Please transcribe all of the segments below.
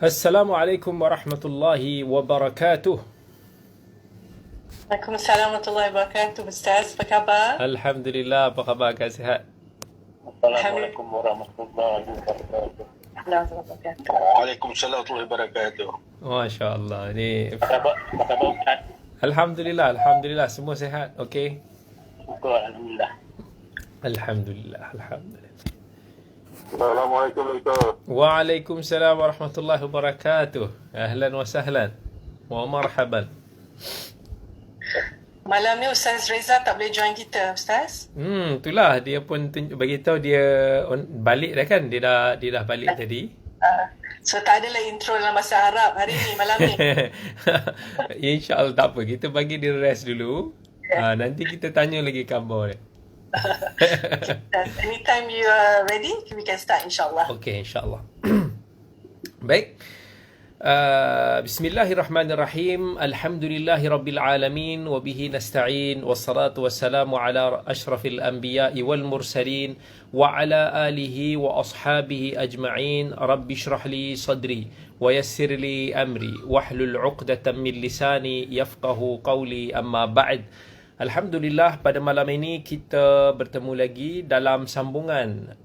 Assalamualaikum warahmatullahi wabarakatuh. Waalaikumsalam warahmatullahi wabarakatuh. Ustaz, apa khabar? Alhamdulillah, apa khabar Kak, sihat? Assalamualaikum warahmatullahi wabarakatuh. Waalaikumsalam warahmatullahi wabarakatuh. Masya Allah. Ni Apa khabar Ustaz? Alhamdulillah, semua sihat. Okey. Syukur, alhamdulillah. Alhamdulillah. Assalamualaikum Ustaz. Waalaikumsalam warahmatullahi wabarakatuh. Ahlan wa sahlan. Wa marhaban. Malam ni Ustaz Reza tak boleh join kita, Ustaz. Itulah dia pun bagi tahu dia balik dah kan? Dia dah balik tadi. So tak adalah intro dalam bahasa Arab hari ni, malam ni. InsyaAllah tak apa. Kita bagi dia rest dulu. Nanti kita tanya lagi khabar dia. Anytime you are ready, we can start insyaAllah. Okey, insyaAllah. Baik. Bismillahirrahmanirrahim. Alhamdulillahi rabbil alamin. Wabihi nasta'in. Wassalatu wassalamu ala ashrafil anbiya'i wal mursalin. Wa ala alihi wa ashabihi ajma'in. Rabbi shrah li sadri. Wa yassir li amri. Wahlul uqdatan min lisani. Yafqahu qawli amma ba'd. Alhamdulillah, pada malam ini kita bertemu lagi dalam sambungan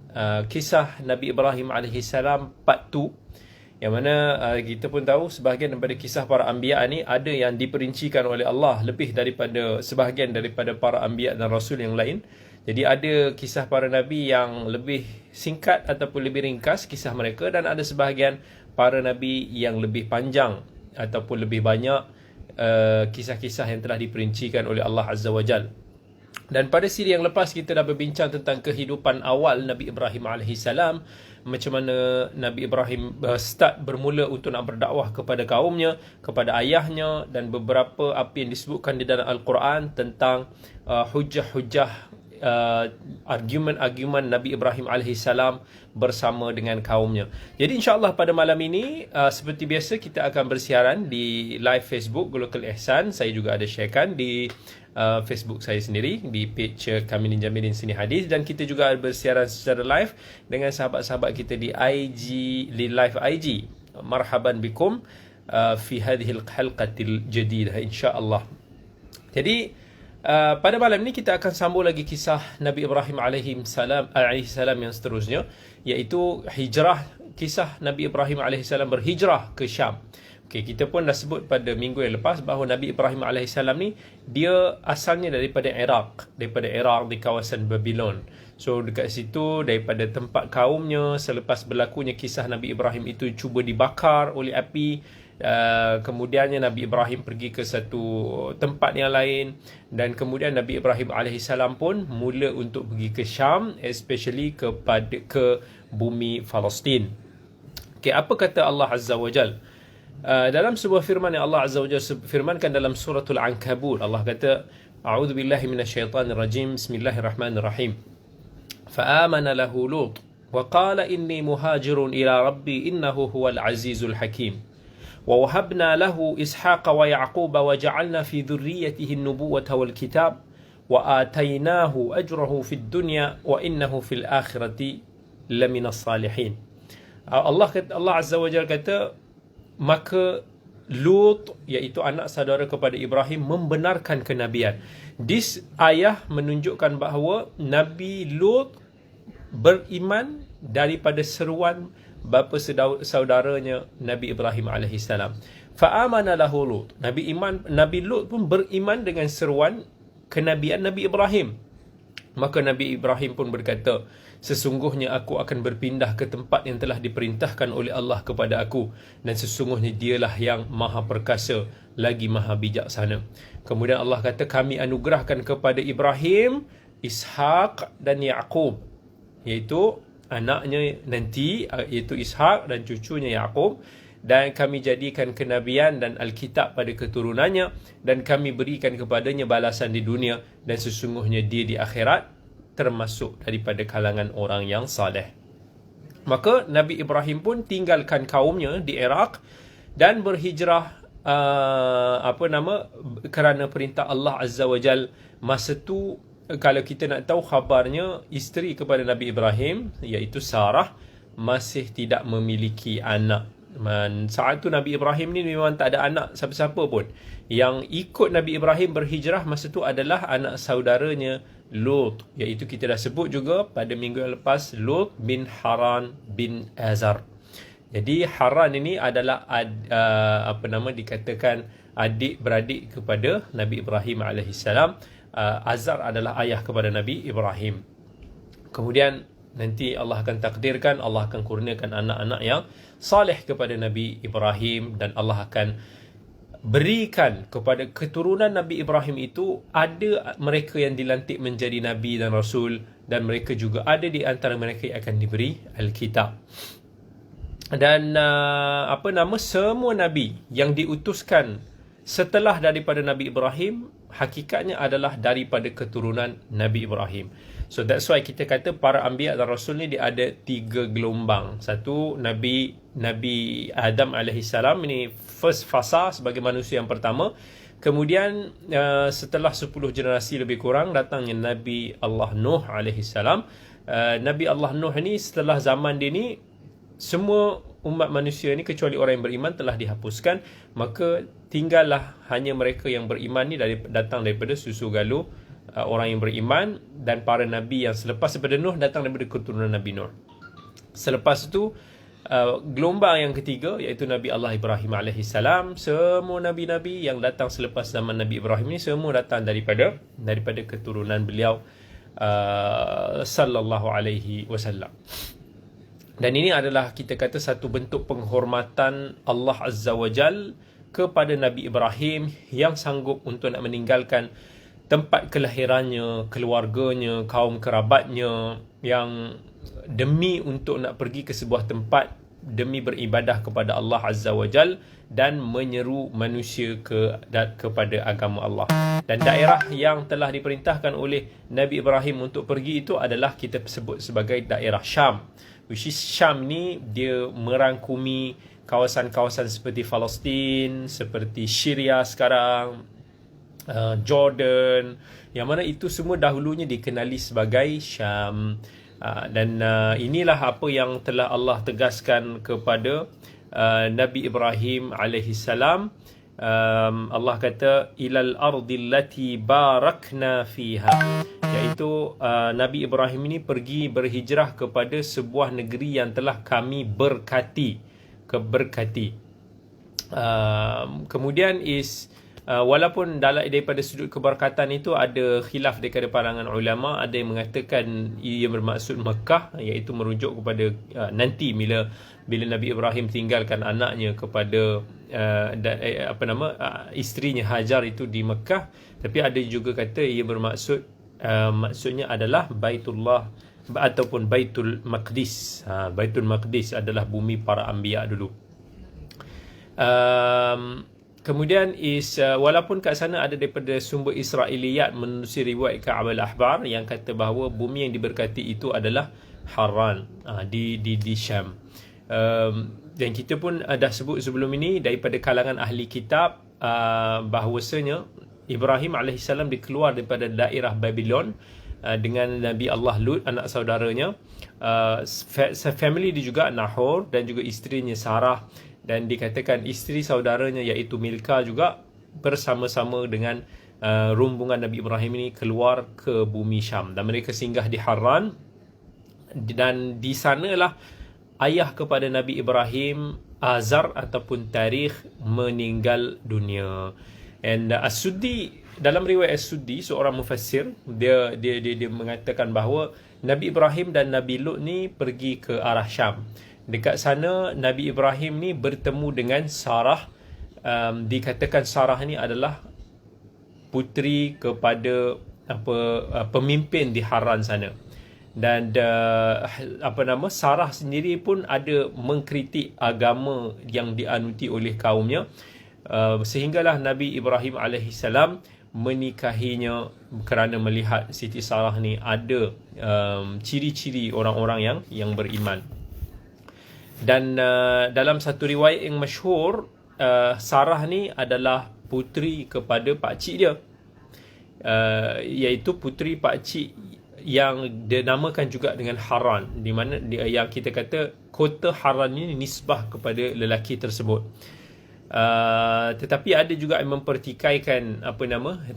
kisah Nabi Ibrahim AS part 2, yang mana kita pun tahu sebahagian daripada kisah para anbiya ni ada yang diperincikan oleh Allah lebih daripada sebahagian daripada para anbiya dan rasul yang lain. Jadi ada kisah para nabi yang lebih singkat ataupun lebih ringkas kisah mereka, dan ada sebahagian para nabi yang lebih panjang ataupun lebih banyak kisah-kisah yang telah diperincikan oleh Allah Azza wa Jal. Dan pada siri yang lepas kita dah berbincang tentang kehidupan awal Nabi Ibrahim AS, macam mana Nabi Ibrahim start bermula untuk nak berdakwah kepada kaumnya, kepada ayahnya, dan beberapa apa yang disebutkan di dalam Al-Quran tentang hujah-hujah argumen-argumen Nabi Ibrahim AS bersama dengan kaumnya. Jadi insyaAllah pada malam ini seperti biasa kita akan bersiaran di live Facebook Gulukul Ihsan. Saya juga ada sharekan di Facebook saya sendiri, di page Kamilin Jamilin Sini Hadis, dan kita juga bersiaran secara live dengan sahabat-sahabat kita di IG, di live IG. Marhaban bikum fi hadhil halqatil jadidah insyaAllah. Jadi pada malam ni kita akan sambung lagi kisah Nabi Ibrahim alaihissalam yang seterusnya, iaitu hijrah, kisah Nabi Ibrahim alaihissalam berhijrah ke Syam. Okey, kita pun dah sebut pada minggu yang lepas bahawa Nabi Ibrahim alaihissalam ni dia asalnya daripada Iraq di kawasan Babylon. So dekat situ, daripada tempat kaumnya, selepas berlakunya kisah Nabi Ibrahim itu cuba dibakar oleh api, kemudiannya Nabi Ibrahim pergi ke satu tempat yang lain, dan kemudian Nabi Ibrahim AS pun mula untuk pergi ke Syam, especially ke bumi Palestin. Okay, apa kata Allah Azza wa Jal dalam sebuah firman yang Allah Azza wa Jal firmankan dalam suratul Ankabut? Allah kata, a'udzu billahi minasyaitanir rajim, bismillahirrahmanirrahim. Fa'amana lahu Lut wa qala inni muhajirun ila rabbi innahu huwal azizul hakim. ووهبنا له إسحاق ويعقوب وجعلنا في ذريته النبوة والكتاب وآتيناه أجره في الدنيا وإنه في الآخرة لمن الصالحين. Allah Azza wa Jalla kata, maka Lut, iaitu anak saudara kepada Ibrahim, membenarkan kenabian. This ayah menunjukkan bahawa Nabi Lut beriman daripada seruan bapa saudaranya Nabi Ibrahim AS. Fa'amana lahu Lut. Nabi Lut pun beriman dengan seruan kenabian Nabi Ibrahim. Maka Nabi Ibrahim pun berkata, sesungguhnya aku akan berpindah ke tempat yang telah diperintahkan oleh Allah kepada aku, dan sesungguhnya dialah yang maha perkasa lagi maha bijaksana. Kemudian Allah kata, kami anugerahkan kepada Ibrahim, Ishaq dan Yaqub, iaitu anaknya nanti, iaitu Ishaq, dan cucunya Yaqub, dan kami jadikan kenabian dan Alkitab pada keturunannya, dan kami berikan kepadanya balasan di dunia, dan sesungguhnya dia di akhirat termasuk daripada kalangan orang yang saleh. Maka Nabi Ibrahim pun tinggalkan kaumnya di Iraq dan berhijrah kerana perintah Allah Azza wa Jal. Masa tu, kalau kita nak tahu khabarnya, isteri kepada Nabi Ibrahim, iaitu Sarah, masih tidak memiliki anak. Saat tu Nabi Ibrahim ni memang tak ada anak siapa-siapa pun. Yang ikut Nabi Ibrahim berhijrah masa tu adalah anak saudaranya Lut, iaitu kita dah sebut juga pada minggu yang lepas, Lut bin Haran bin Azar. Jadi Haran ini adalah dikatakan adik-beradik kepada Nabi Ibrahim alaihissalam. Azar adalah ayah kepada Nabi Ibrahim. Kemudian nanti Allah akan takdirkan, Allah akan kurniakan anak-anak yang saleh kepada Nabi Ibrahim, dan Allah akan berikan kepada keturunan Nabi Ibrahim itu ada mereka yang dilantik menjadi Nabi dan Rasul, dan mereka juga ada di antara mereka yang akan diberi Alkitab. Dan semua Nabi yang diutuskan setelah daripada Nabi Ibrahim hakikatnya adalah daripada keturunan Nabi Ibrahim. So that's why kita kata para anbiya dan rasul ni dia ada 3 gelombang. Satu, Nabi Adam alaihissalam, ini first fasa sebagai manusia yang pertama. Kemudian setelah 10 generasi lebih kurang datangnya Nabi Allah Nuh alaihissalam. Nabi Allah Nuh ni setelah zaman dia ni, semua umat manusia ni kecuali orang yang beriman telah dihapuskan, maka tinggallah hanya mereka yang beriman ni datang daripada susu galuh orang yang beriman, dan para nabi yang selepas daripada Nuh datang daripada keturunan Nabi Nuh. Selepas itu gelombang yang ketiga iaitu Nabi Allah Ibrahim alaihissalam. Semua nabi-nabi yang datang selepas zaman Nabi Ibrahim ni semua datang daripada keturunan beliau sallallahu alaihi wasallam. Dan ini adalah kita kata satu bentuk penghormatan Allah Azza wa Jal kepada Nabi Ibrahim yang sanggup untuk nak meninggalkan tempat kelahirannya, keluarganya, kaum kerabatnya, yang demi untuk nak pergi ke sebuah tempat demi beribadah kepada Allah Azza wa Jal dan menyeru manusia kepada agama Allah. Dan daerah yang telah diperintahkan oleh Nabi Ibrahim untuk pergi itu adalah kita sebut sebagai daerah Syam. Which is Syam ni dia merangkumi kawasan-kawasan seperti Palestin, seperti Syria sekarang, Jordan, yang mana itu semua dahulunya dikenali sebagai Syam. Dan inilah apa yang telah Allah tegaskan kepada Nabi Ibrahim alaihissalam. Allah kata ilal ardil lati barakna fiha, iaitu Nabi Ibrahim ini pergi berhijrah kepada sebuah negeri yang telah kami berkati. Kemudian walaupun daripada sudut keberkatan itu ada khilaf daripada pandangan ulama, ada yang mengatakan ia bermaksud Mekah, iaitu merujuk kepada nanti bila Nabi Ibrahim tinggalkan anaknya kepada isterinya Hajar itu di Mekah. Tapi ada juga kata ia bermaksud maksudnya adalah Baitullah ataupun Baitul Maqdis. Baitul Maqdis adalah bumi para anbiya dulu. Kemudian walaupun kat sana ada daripada sumber Israiliyat menerusi riwayat Ka'ab al-Ahbar yang kata bahawa bumi yang diberkati itu adalah Haran di Syam. Dan kita pun dah sebut sebelum ini daripada kalangan ahli kitab bahawasanya Ibrahim AS dikeluar daripada daerah Babylon dengan Nabi Allah Lut, anak saudaranya. Family dia juga Nahor dan juga isterinya Sarah, dan dikatakan isteri saudaranya iaitu Milka juga bersama-sama dengan rombongan Nabi Ibrahim ini keluar ke bumi Syam, dan mereka singgah di Haran, dan di sanalah ayah kepada Nabi Ibrahim, Azar ataupun Tarikh, meninggal dunia. And As-Suddi, dalam riwayat As-Suddi, seorang mufassir, dia mengatakan bahawa Nabi Ibrahim dan Nabi Lut ni pergi ke arah Syam. Dekat sana Nabi Ibrahim ni bertemu dengan Sarah. Dikatakan Sarah ni adalah puteri kepada pemimpin di Haran sana. Dan Sarah sendiri pun ada mengkritik agama yang dianuti oleh kaumnya, sehinggalah Nabi Ibrahim alaihissalam menikahinya kerana melihat Siti Sarah ni ada ciri-ciri orang-orang yang beriman. Dan dalam satu riwayat yang masyhur, Sarah ni adalah puteri kepada pakcik dia, iaitu puteri pakcik yang dinamakan juga dengan Haran, di mana yang kita kata kota Haran ini nisbah kepada lelaki tersebut. Tetapi ada juga yang mempertikaikan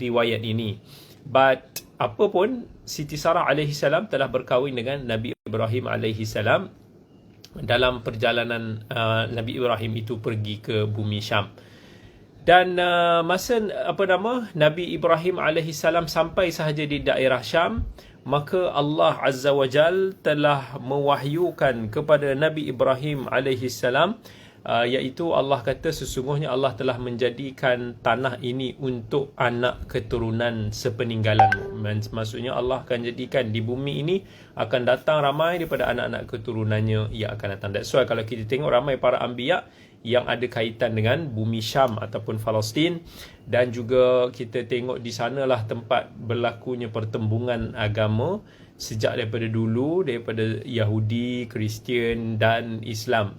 riwayat ini. But apa pun, Siti Sarah alaihi salam telah berkahwin dengan Nabi Ibrahim alaihi salam dalam perjalanan Nabi Ibrahim itu pergi ke bumi Syam. Dan masa Nabi Ibrahim alaihi salam sampai sahaja di daerah Syam, maka Allah Azza wa Jal telah mewahyukan kepada Nabi Ibrahim alaihi salam, iaitu Allah kata sesungguhnya Allah telah menjadikan tanah ini untuk anak keturunan sepeninggalanmu. Maksudnya Allah akan jadikan di bumi ini akan datang ramai daripada anak-anak keturunannya yang akan datang. That's why kalau kita tengok ramai para anbiya yang ada kaitan dengan bumi Syam ataupun Palestin, dan juga kita tengok di sanalah tempat berlakunya pertembungan agama sejak daripada dulu, daripada Yahudi, Kristian dan Islam.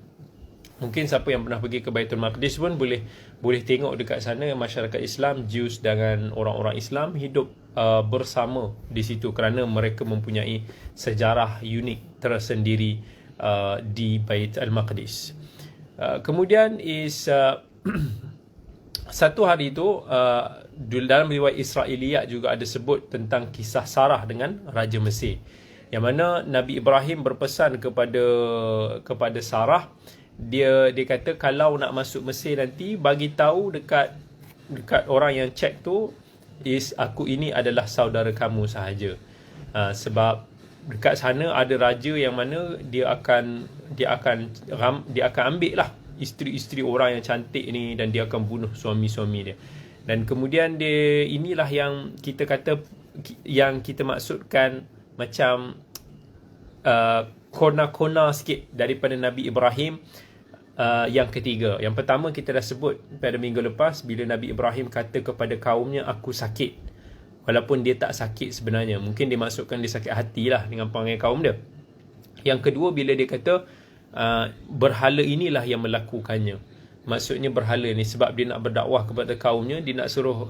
Mungkin siapa yang pernah pergi ke Baitul Maqdis pun boleh tengok dekat sana masyarakat Islam, Jews dengan orang-orang Islam hidup bersama di situ, kerana mereka mempunyai sejarah unik tersendiri di Baitul Maqdis. Kemudian satu hari itu dalam riwayat Israiliyat juga ada sebut tentang kisah Sarah dengan Raja Mesir, yang mana Nabi Ibrahim berpesan kepada Sarah. Dia kata kalau nak masuk Mesir nanti bagi tahu dekat orang yang check tu, aku ini adalah saudara kamu sahaja. Sebab dekat sana ada raja yang mana dia akan ambil lah isteri-isteri orang yang cantik ni, dan dia akan bunuh suami-suami dia. Dan kemudian inilah yang kita kata, yang kita maksudkan macam kona-kona sikit daripada Nabi Ibrahim. Yang ketiga, yang pertama kita dah sebut pada minggu lepas, bila Nabi Ibrahim kata kepada kaumnya, aku sakit, walaupun dia tak sakit sebenarnya. Mungkin dia maksudkan dia sakit hati lah dengan panggil kaum dia. Yang kedua, bila dia kata berhala inilah yang melakukannya, maksudnya berhala ni sebab dia nak berdakwah kepada kaumnya, dia nak suruh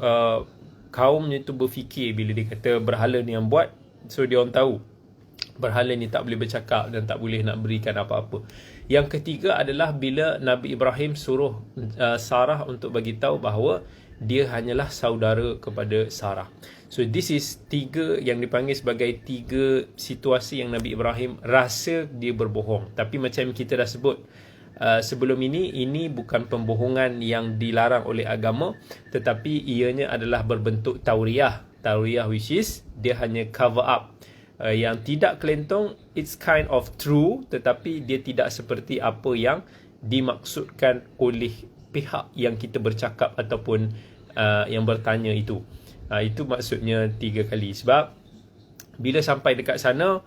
kaumnya tu berfikir. Bila dia kata berhala ni yang buat, so dia orang tahu berhala ni tak boleh bercakap dan tak boleh nak berikan apa-apa. Yang ketiga adalah bila Nabi Ibrahim suruh Sarah untuk bagi tahu bahawa dia hanyalah saudara kepada Sarah. So this is yang dipanggil sebagai 3 situasi yang Nabi Ibrahim rasa dia berbohong. Tapi macam kita dah sebut sebelum ini bukan pembohongan yang dilarang oleh agama, tetapi ianya adalah berbentuk tauriah, which is dia hanya cover up. Yang tidak kelentong, it's kind of true, tetapi dia tidak seperti apa yang dimaksudkan oleh pihak yang kita bercakap ataupun yang bertanya itu. Itu maksudnya 3 kali. Sebab bila sampai dekat sana,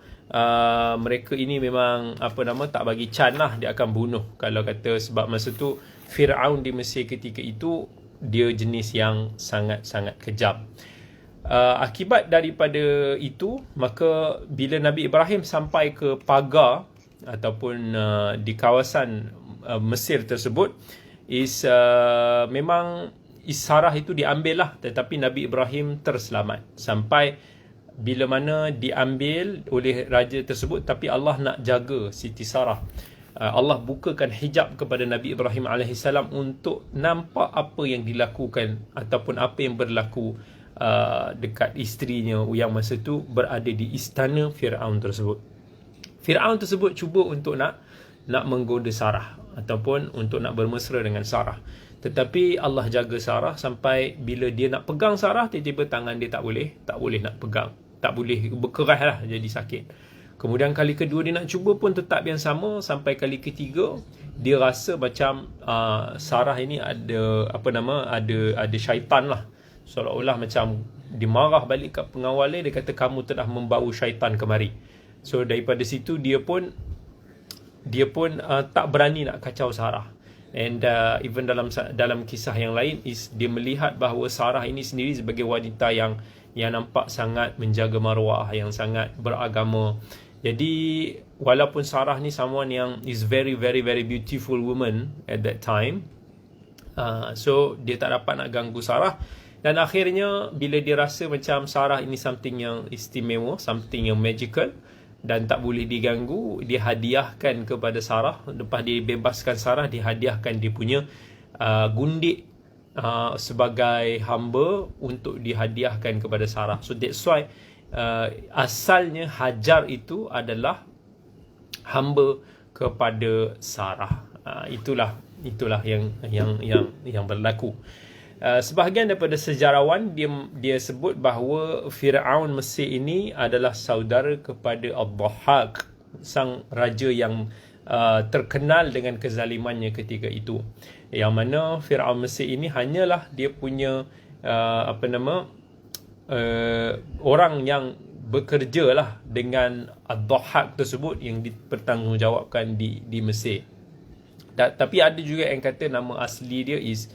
mereka ini memang tak bagi can lah, dia akan bunuh. Kalau kata, sebab masa tu Fir'aun di Mesir ketika itu dia jenis yang sangat-sangat kejam. Akibat daripada itu, maka bila Nabi Ibrahim sampai ke pagar ataupun di kawasan Mesir tersebut, memang Sarah itu diambil lah, tetapi Nabi Ibrahim terselamat. Sampai bila mana diambil oleh raja tersebut, tapi Allah nak jaga Siti Sarah. Allah bukakan hijab kepada Nabi Ibrahim AS untuk nampak apa yang dilakukan ataupun apa yang berlaku dekat isterinya yang masa tu berada di istana Fir'aun tersebut. Fir'aun tersebut cuba untuk nak menggoda Sarah ataupun untuk nak bermesra dengan Sarah. Tetapi Allah jaga Sarah sampai bila dia nak pegang Sarah, tiba-tiba tangan dia tak boleh nak pegang. Tak boleh, berkeras lah, jadi sakit. Kemudian kali kedua dia nak cuba pun tetap yang sama. Sampai kali ketiga dia rasa macam Sarah ini ada syaitan lah. Seolah-olah macam dia marah balik kat pengawal dia kata kamu telah membawa syaitan kemari. So daripada situ dia pun tak berani nak kacau Sarah. And even dalam kisah yang lain dia melihat bahawa Sarah ini sendiri sebagai wanita yang nampak sangat menjaga maruah, yang sangat beragama. Jadi walaupun Sarah ni someone yang is very very very beautiful woman at that time, so dia tak dapat nak ganggu Sarah. Dan akhirnya bila dia rasa macam Sarah ini something yang istimewa, something yang magical dan tak boleh diganggu, dia hadiahkan kepada Sarah. Lepas dia bebaskan Sarah, dia hadiahkan dia punya gundik sebagai hamba untuk dihadiahkan kepada Sarah. So that's why asalnya Hajar itu adalah hamba kepada Sarah. Itulah yang berlaku. Sebahagian daripada sejarawan dia sebut bahawa Firaun Mesir ini adalah saudara kepada Ad-Dhahhak, sang raja yang terkenal dengan kezalimannya ketika itu. Yang mana Firaun Mesir ini hanyalah dia punya orang yang bekerja lah dengan Ad-Dhahhak tersebut yang dipertanggungjawabkan di Mesir. Tapi ada juga yang kata nama asli dia is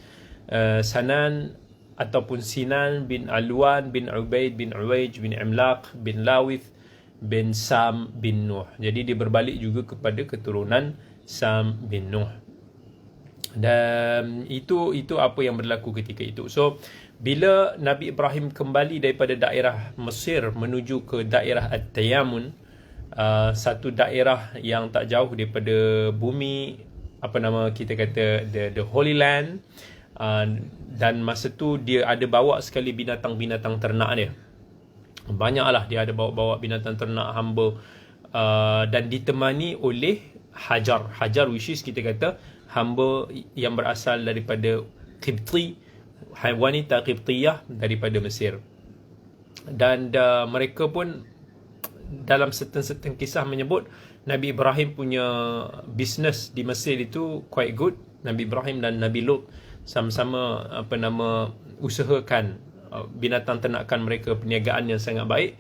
Sanan ataupun Sinan bin Alwan bin Ubaid bin Uwaj bin Imlaq bin Lawith bin Sam bin Nuh. Jadi dia berbalik juga kepada keturunan Sam bin Nuh. Dan itu apa yang berlaku ketika itu. So bila Nabi Ibrahim kembali daripada daerah Mesir menuju ke daerah At-Tayamun, satu daerah yang tak jauh daripada bumi, kita kata the Holy Land, dan masa tu dia ada bawa sekali binatang-binatang ternak dia. Banyaklah dia ada bawa binatang ternak hamba, dan ditemani oleh Hajar, which is kita kata hamba yang berasal daripada Qibti, wanita Qibtiyah daripada Mesir. Dan mereka pun dalam certain kisah menyebut Nabi Ibrahim punya business di Mesir itu quite good. Nabi Ibrahim dan Nabi Lut sama-sama usahakan binatang ternakan mereka, perniagaan yang sangat baik,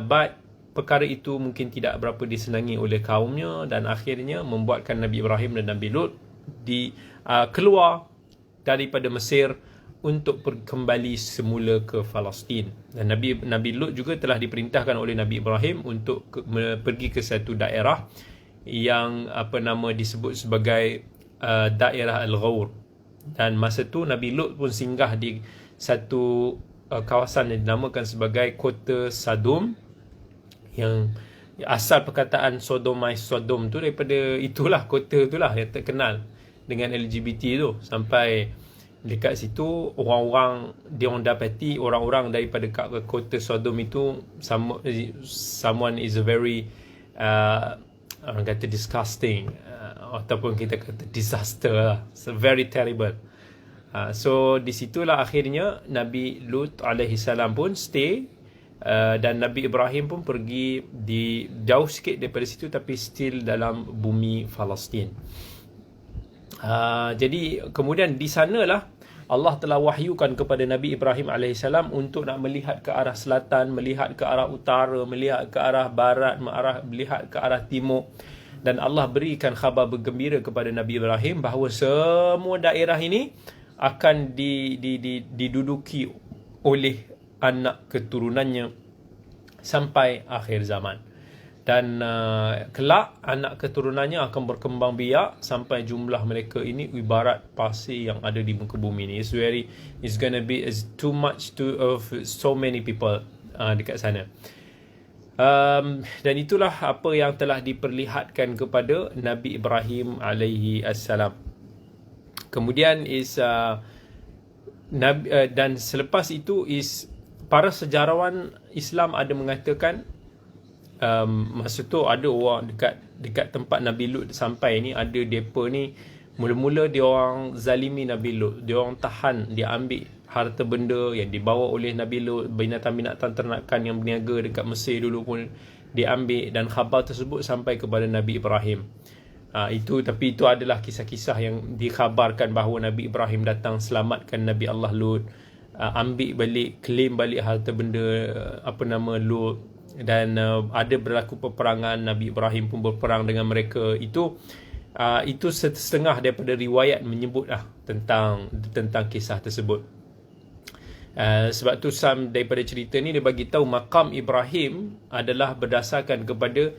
but perkara itu mungkin tidak berapa disenangi oleh kaumnya, dan akhirnya membuatkan Nabi Ibrahim dan Nabi Lut keluar daripada Mesir untuk kembali semula ke Palestin. Dan Nabi Lut juga telah diperintahkan oleh Nabi Ibrahim untuk pergi ke satu daerah yang disebut sebagai daerah Al-Ghawr. Dan masa tu Nabi Lut pun singgah di satu kawasan yang dinamakan sebagai kota Sodom, yang asal perkataan Sodomite Sodom tu daripada itulah, kota itulah yang terkenal dengan LGBT tu. Sampai dekat situ orang-orang dia orang dapati orang-orang daripada kota Sodom itu someone is a very orang kata disgusting, ataupun kita kata disaster lah. So very terrible. So di situlah akhirnya Nabi Lut alaihi salam pun stay, dan Nabi Ibrahim pun pergi di jauh sikit daripada situ, tapi still dalam bumi Palestin. Jadi kemudian di sanalah Allah telah wahyukan kepada Nabi Ibrahim AS untuk nak melihat ke arah selatan, melihat ke arah utara, melihat ke arah barat, melihat ke arah timur. Dan Allah berikan khabar bergembira kepada Nabi Ibrahim bahawa semua daerah ini akan diduduki oleh anak keturunannya sampai akhir zaman. Dan kelak anak keturunannya akan berkembang biak sampai jumlah mereka ini ibarat pasir yang ada di muka bumi ni. It's gonna be too much of so many people dekat sana. Dan itulah apa yang telah diperlihatkan kepada Nabi Ibrahim alaihi assalam. Kemudian dan selepas itu para sejarawan Islam ada mengatakan masa tu ada orang dekat tempat Nabi Lut sampai ni, ada depa ni mula-mula dia orang zalimi Nabi Lut, dia orang tahan, dia ambil harta benda yang dibawa oleh Nabi Lut, binatang-binatang ternakan yang berniaga dekat Mesir dulu pun diambil, dan khabar tersebut sampai kepada Nabi Ibrahim. Tapi itu adalah kisah-kisah yang dikhabarkan bahawa Nabi Ibrahim datang selamatkan Nabi Allah Lut, ambil balik, claim balik harta benda Lut, dan ada berlaku peperangan. Nabi Ibrahim pun berperang dengan mereka. Itu setengah daripada riwayat menyebut tentang kisah tersebut. Sebab tu daripada cerita ni dia bagi tahu makam Ibrahim adalah berdasarkan kepada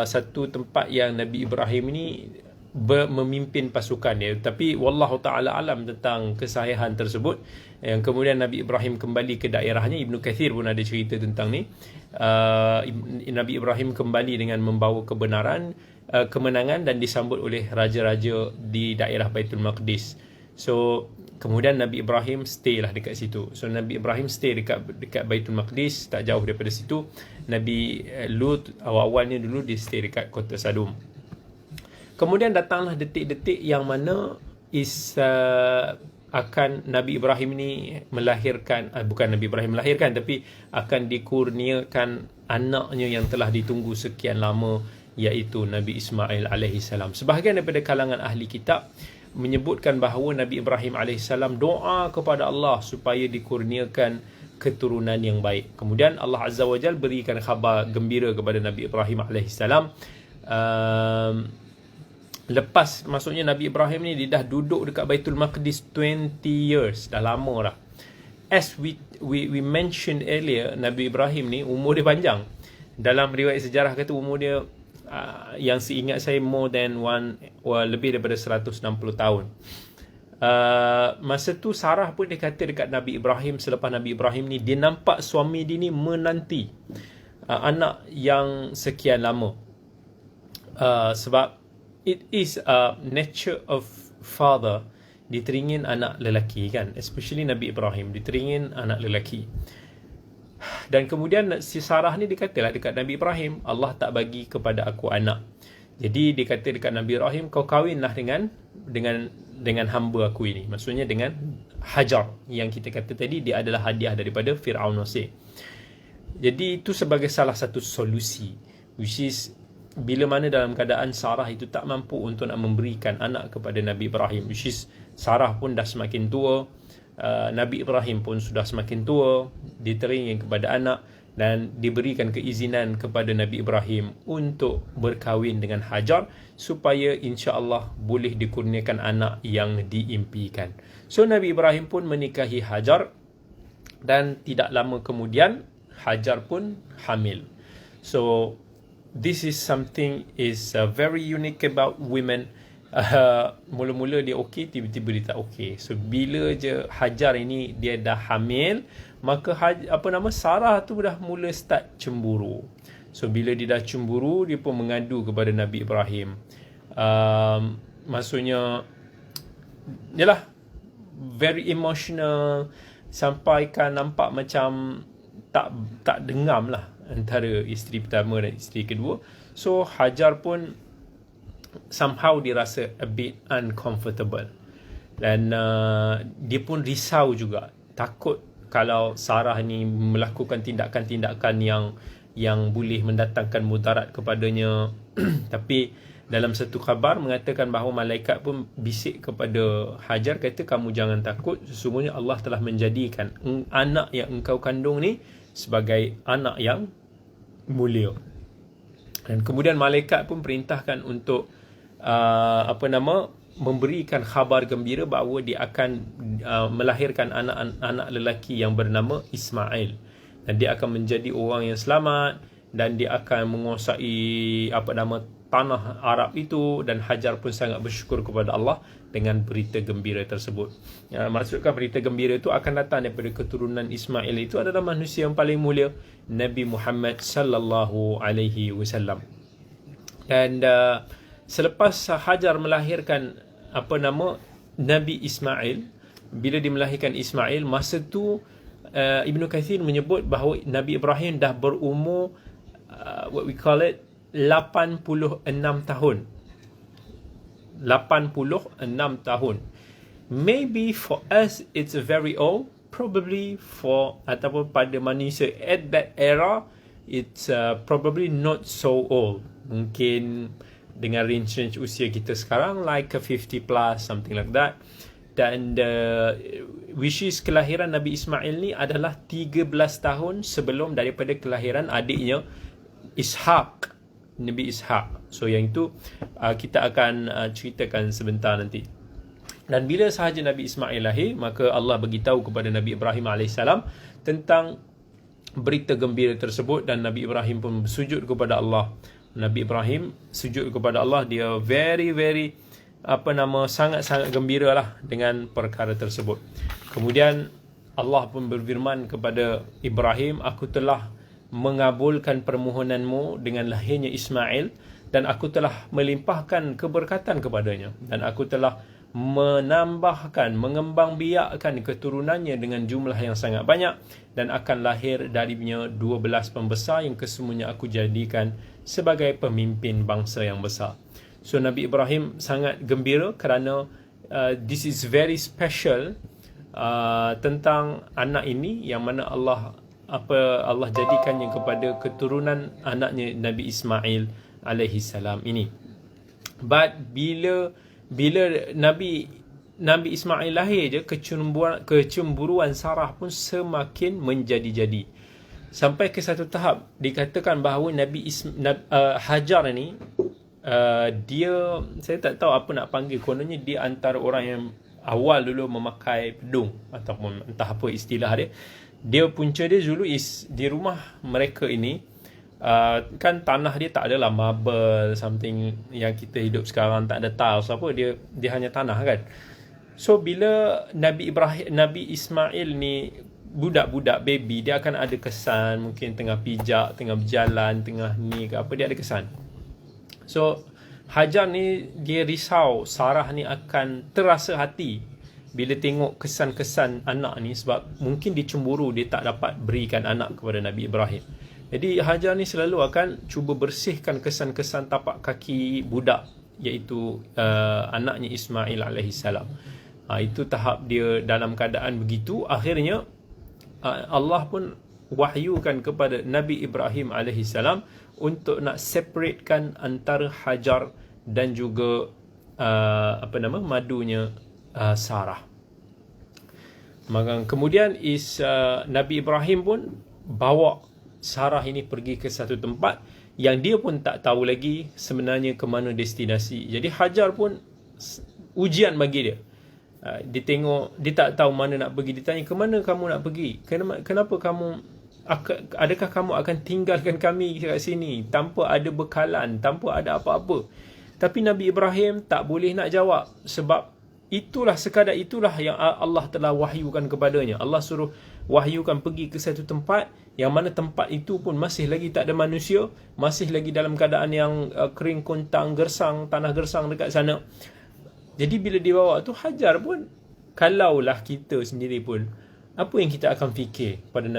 satu tempat yang Nabi Ibrahim ni memimpin pasukan dia. Tapi wallahu taala alam tentang kesahihan tersebut. Yang kemudian Nabi Ibrahim kembali ke daerahnya. Ibnu Kathir pun ada cerita tentang ni. Nabi Ibrahim kembali dengan membawa kebenaran, kemenangan, dan disambut oleh raja-raja di daerah Baitul Maqdis. So kemudian Nabi Ibrahim stay lah dekat situ. So Nabi Ibrahim stay dekat Baitul Maqdis, tak jauh daripada situ. Nabi Lut awal-awalnya dulu dia stay dekat kota Sadum. Kemudian datanglah detik-detik yang mana akan Nabi Ibrahim ni melahirkan, bukan Nabi Ibrahim melahirkan, tapi akan dikurniakan anaknya yang telah ditunggu sekian lama, iaitu Nabi Ismail alaihissalam. Sebahagian daripada kalangan ahli kitab menyebutkan bahawa Nabi Ibrahim alaihissalam doa kepada Allah supaya dikurniakan keturunan yang baik. Kemudian Allah Azza wa Jalla berikan khabar gembira kepada Nabi Ibrahim alaihissalam. Lepas, maksudnya Nabi Ibrahim ni dia dah duduk dekat Baitul Maqdis 20 years, dah lama dah. As we mentioned earlier, Nabi Ibrahim ni umur dia panjang. Dalam riwayat sejarah kata umur dia yang seingat saya lebih daripada 160 tahun. Masa tu Sarah pun dia kata dekat Nabi Ibrahim, selepas Nabi Ibrahim ni, dia nampak suami dia ni menanti anak yang sekian lama. Sebab it is a nature of father, diteringin anak lelaki kan, especially Nabi Ibrahim diteringin anak lelaki. Dan kemudian si Sarah ni dikatalah dekat Nabi Ibrahim, Allah tak bagi kepada aku anak. Jadi dia kata dekat Nabi Ibrahim, kau kahwinlah dengan hamba aku ini. Maksudnya dengan Hajar, yang kita kata tadi dia adalah hadiah daripada Fir'aun Mesir. Jadi itu sebagai salah satu solusi, which is bila mana dalam keadaan Sarah itu tak mampu untuk nak memberikan anak kepada Nabi Ibrahim, which is Sarah pun dah semakin tua, Nabi Ibrahim pun sudah semakin tua, diteringin kepada anak, dan diberikan keizinan kepada Nabi Ibrahim untuk berkahwin dengan Hajar supaya insya-Allah boleh dikurniakan anak yang diimpikan. So Nabi Ibrahim pun menikahi Hajar, dan tidak lama kemudian Hajar pun hamil. So this is something is very unique about women. Mula-mula dia okey, tiba-tiba dia tak okey. So bila je Hajar ini dia dah hamil, maka Sarah tu dah mula start cemburu. So bila dia dah cemburu, dia pun mengadu kepada Nabi Ibrahim. Maksudnya yalah, very emotional, sampaikan nampak macam tak dengam lah antara isteri pertama dan isteri kedua. So Hajar pun somehow dirasa a bit uncomfortable, dan dia pun risau juga, takut kalau Sarah ni melakukan tindakan-tindakan yang boleh mendatangkan mudarat kepadanya. Tapi dalam satu khabar mengatakan bahawa malaikat pun bisik kepada Hajar, kata kamu jangan takut, sesungguhnya Allah telah menjadikan anak yang engkau kandung ni sebagai anak yang mulia. Dan kemudian malaikat pun perintahkan untuk memberikan khabar gembira bahawa dia akan melahirkan anak lelaki yang bernama Ismail, dan dia akan menjadi orang yang selamat, dan dia akan menguasai tanah Arab itu. Dan Hajar pun sangat bersyukur kepada Allah dengan berita gembira tersebut. Maksudkan berita gembira itu akan datang daripada keturunan Ismail itu adalah manusia yang paling mulia, Nabi Muhammad sallallahu alaihi wasallam. Dan selepas Hajar melahirkan Nabi Ismail, bila dia melahirkan Ismail, masa tu Ibnu Kathir menyebut bahawa Nabi Ibrahim dah berumur what we call it 86 tahun. 86 tahun. Maybe for us it's very old, probably ataupun pada manusia at that era it's probably not so old. Mungkin dengan range usia kita sekarang like a 50 plus, something like that. Dan which is kelahiran Nabi Ismail ni adalah 13 tahun sebelum daripada kelahiran adiknya Ishaq, Nabi Ishaq. So yang itu kita akan ceritakan sebentar nanti. Dan bila sahaja Nabi Ismail lahir, maka Allah beritahu kepada Nabi Ibrahim AS tentang berita gembira tersebut, dan Nabi Ibrahim pun bersujud kepada Allah Nabi Ibrahim sujud kepada Allah, dia very sangat-sangat gembira lah dengan perkara tersebut. Kemudian Allah pun berfirman kepada Ibrahim, aku telah mengabulkan permohonanmu dengan lahirnya Ismail, dan aku telah melimpahkan keberkatan kepadanya, dan aku telah menambahkan, mengembangbiakkan keturunannya dengan jumlah yang sangat banyak, dan akan lahir darinya 12 pembesar yang kesemuanya aku jadikan sebagai pemimpin bangsa yang besar. So Nabi Ibrahim sangat gembira kerana this is very special tentang anak ini, yang mana Allah jadikannya kepada keturunan anaknya Nabi Ismail alaihi salam ini. But bila Nabi Ismail lahir je, kecemburuan Sarah pun semakin menjadi-jadi. Sampai ke satu tahap dikatakan bahawa Hajar ni dia, saya tak tahu apa nak panggil, kononnya dia antara orang yang awal dulu memakai pedung ataupun entah apa istilah dia. Dia punca dia dulu di rumah mereka ini, kan tanah dia tak adalah marble something yang kita hidup sekarang, tak ada tiles apa, dia hanya tanah kan. So bila Nabi Ismail ni budak-budak baby, dia akan ada kesan, mungkin tengah pijak, tengah berjalan, tengah ni ke apa, dia ada kesan. So Hajar ni dia risau Sarah ni akan terasa hati bila tengok kesan-kesan anak ni, sebab mungkin dia cemburu dia tak dapat berikan anak kepada Nabi Ibrahim. Jadi Hajar ni selalu akan cuba bersihkan kesan-kesan tapak kaki budak, iaitu anaknya Ismail alaihi salam. Itu tahap dia dalam keadaan begitu. Akhirnya Allah pun wahyukan kepada Nabi Ibrahim alaihi salam untuk nak separatekan antara Hajar dan juga madunya Sarah. Maka kemudian Nabi Ibrahim pun bawa Sarah ini pergi ke satu tempat yang dia pun tak tahu lagi sebenarnya ke mana destinasi. Jadi Hajar pun ujian bagi dia. Dia tengok, dia tak tahu mana nak pergi. Dia tanya, ke mana kamu nak pergi? Kenapa kamu, adakah kamu akan tinggalkan kami kat sini tanpa ada bekalan, tanpa ada apa-apa? Tapi Nabi Ibrahim tak boleh nak jawab, sebab sekadar itulah yang Allah telah wahyukan kepadanya. Allah suruh wahyukan pergi ke satu tempat yang mana tempat itu pun masih lagi tak ada manusia, masih lagi dalam keadaan yang kering kontang, gersang, tanah gersang dekat sana. Jadi bila dia bawa tu, Hajar pun, kalaulah kita sendiri pun, apa yang kita akan fikir pada